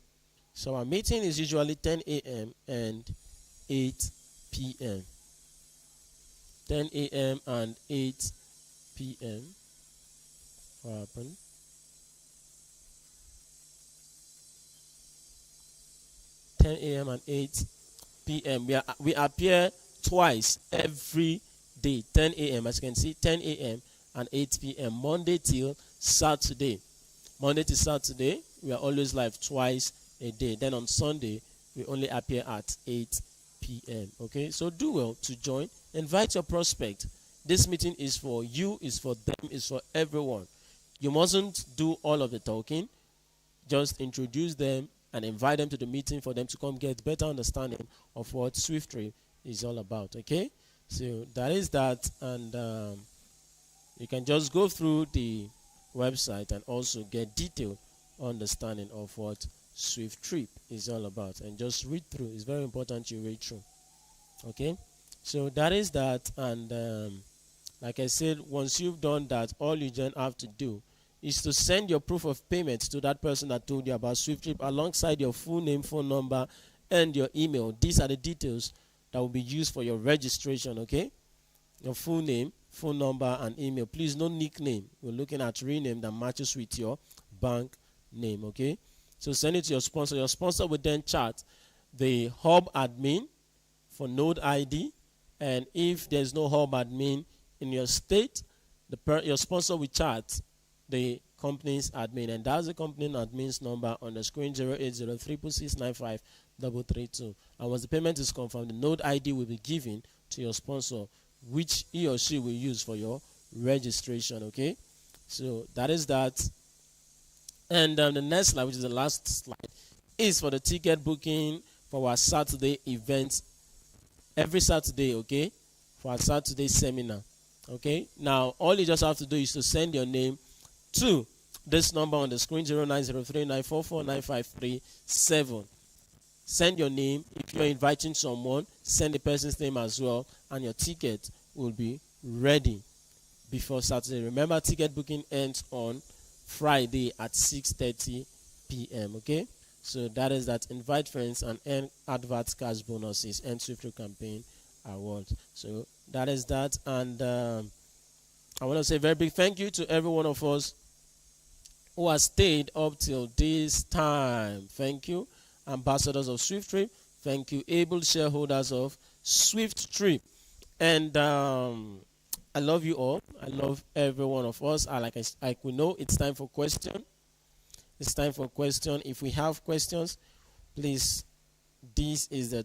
so our meeting is usually 10 a.m. and 8 p.m. 10 a.m. and 8 p.m. What happened? 10 a.m. and 8 p.m. We appear twice every day. 10 a.m. as you can see, 10 a.m. and 8 p.m. Monday till Saturday. Monday to Saturday, we are always live twice a day. Then on Sunday, we only appear at 8 p.m. Okay, so do well to join. Invite your prospect. This meeting is for you, is for them, is for everyone. You mustn't do all of the talking. Just introduce them and invite them to the meeting for them to come get better understanding of what SWIFTtrip is all about. Okay, so that is that, and you can just go through the website and also get detailed understanding of what SWIFTtrip is all about, and just read through. It's very important you read through. Okay, so that is that. And like I said, once you've done that, all you then have to do is to send your proof of payment to that person that told you about SWIFTtrip alongside your full name, phone number, and your email. These are the details that will be used for your registration. Okay, your full name, phone number, and email. Please, no nickname. We're looking at real name that matches with your bank name. Okay, so send it to your sponsor. Your sponsor will then chat the hub admin for node ID, and if there's no hub admin in your state, your sponsor will chat the company's admin, and that's the company admin's number on the screen: 08036953332. And once the payment is confirmed, the node ID will be given to your sponsor, which he or she will use for your registration. Okay, so that is that. And the next slide, which is the last slide, is for the ticket booking for our Saturday events every Saturday. Okay, for our Saturday seminar. Okay, now all you just have to do is to send your name to this number on the screen: 090394495337. Send your name. If you're inviting someone, send the person's name as well, and your ticket will be ready before Saturday. Remember, ticket booking ends on Friday at 6:30 p.m. Okay, so that is that. Invite friends and earn advert cash bonuses and SWIFTtrip campaign awards. So that is that. And I want to say a very big thank you to every one of us who has stayed up till this time. Thank you, ambassadors of SWIFTtrip. Thank you, able shareholders of SWIFTtrip. And I love you all. I love every one of us. Like we know, it's time for question. It's time for question. If we have questions, please, this is the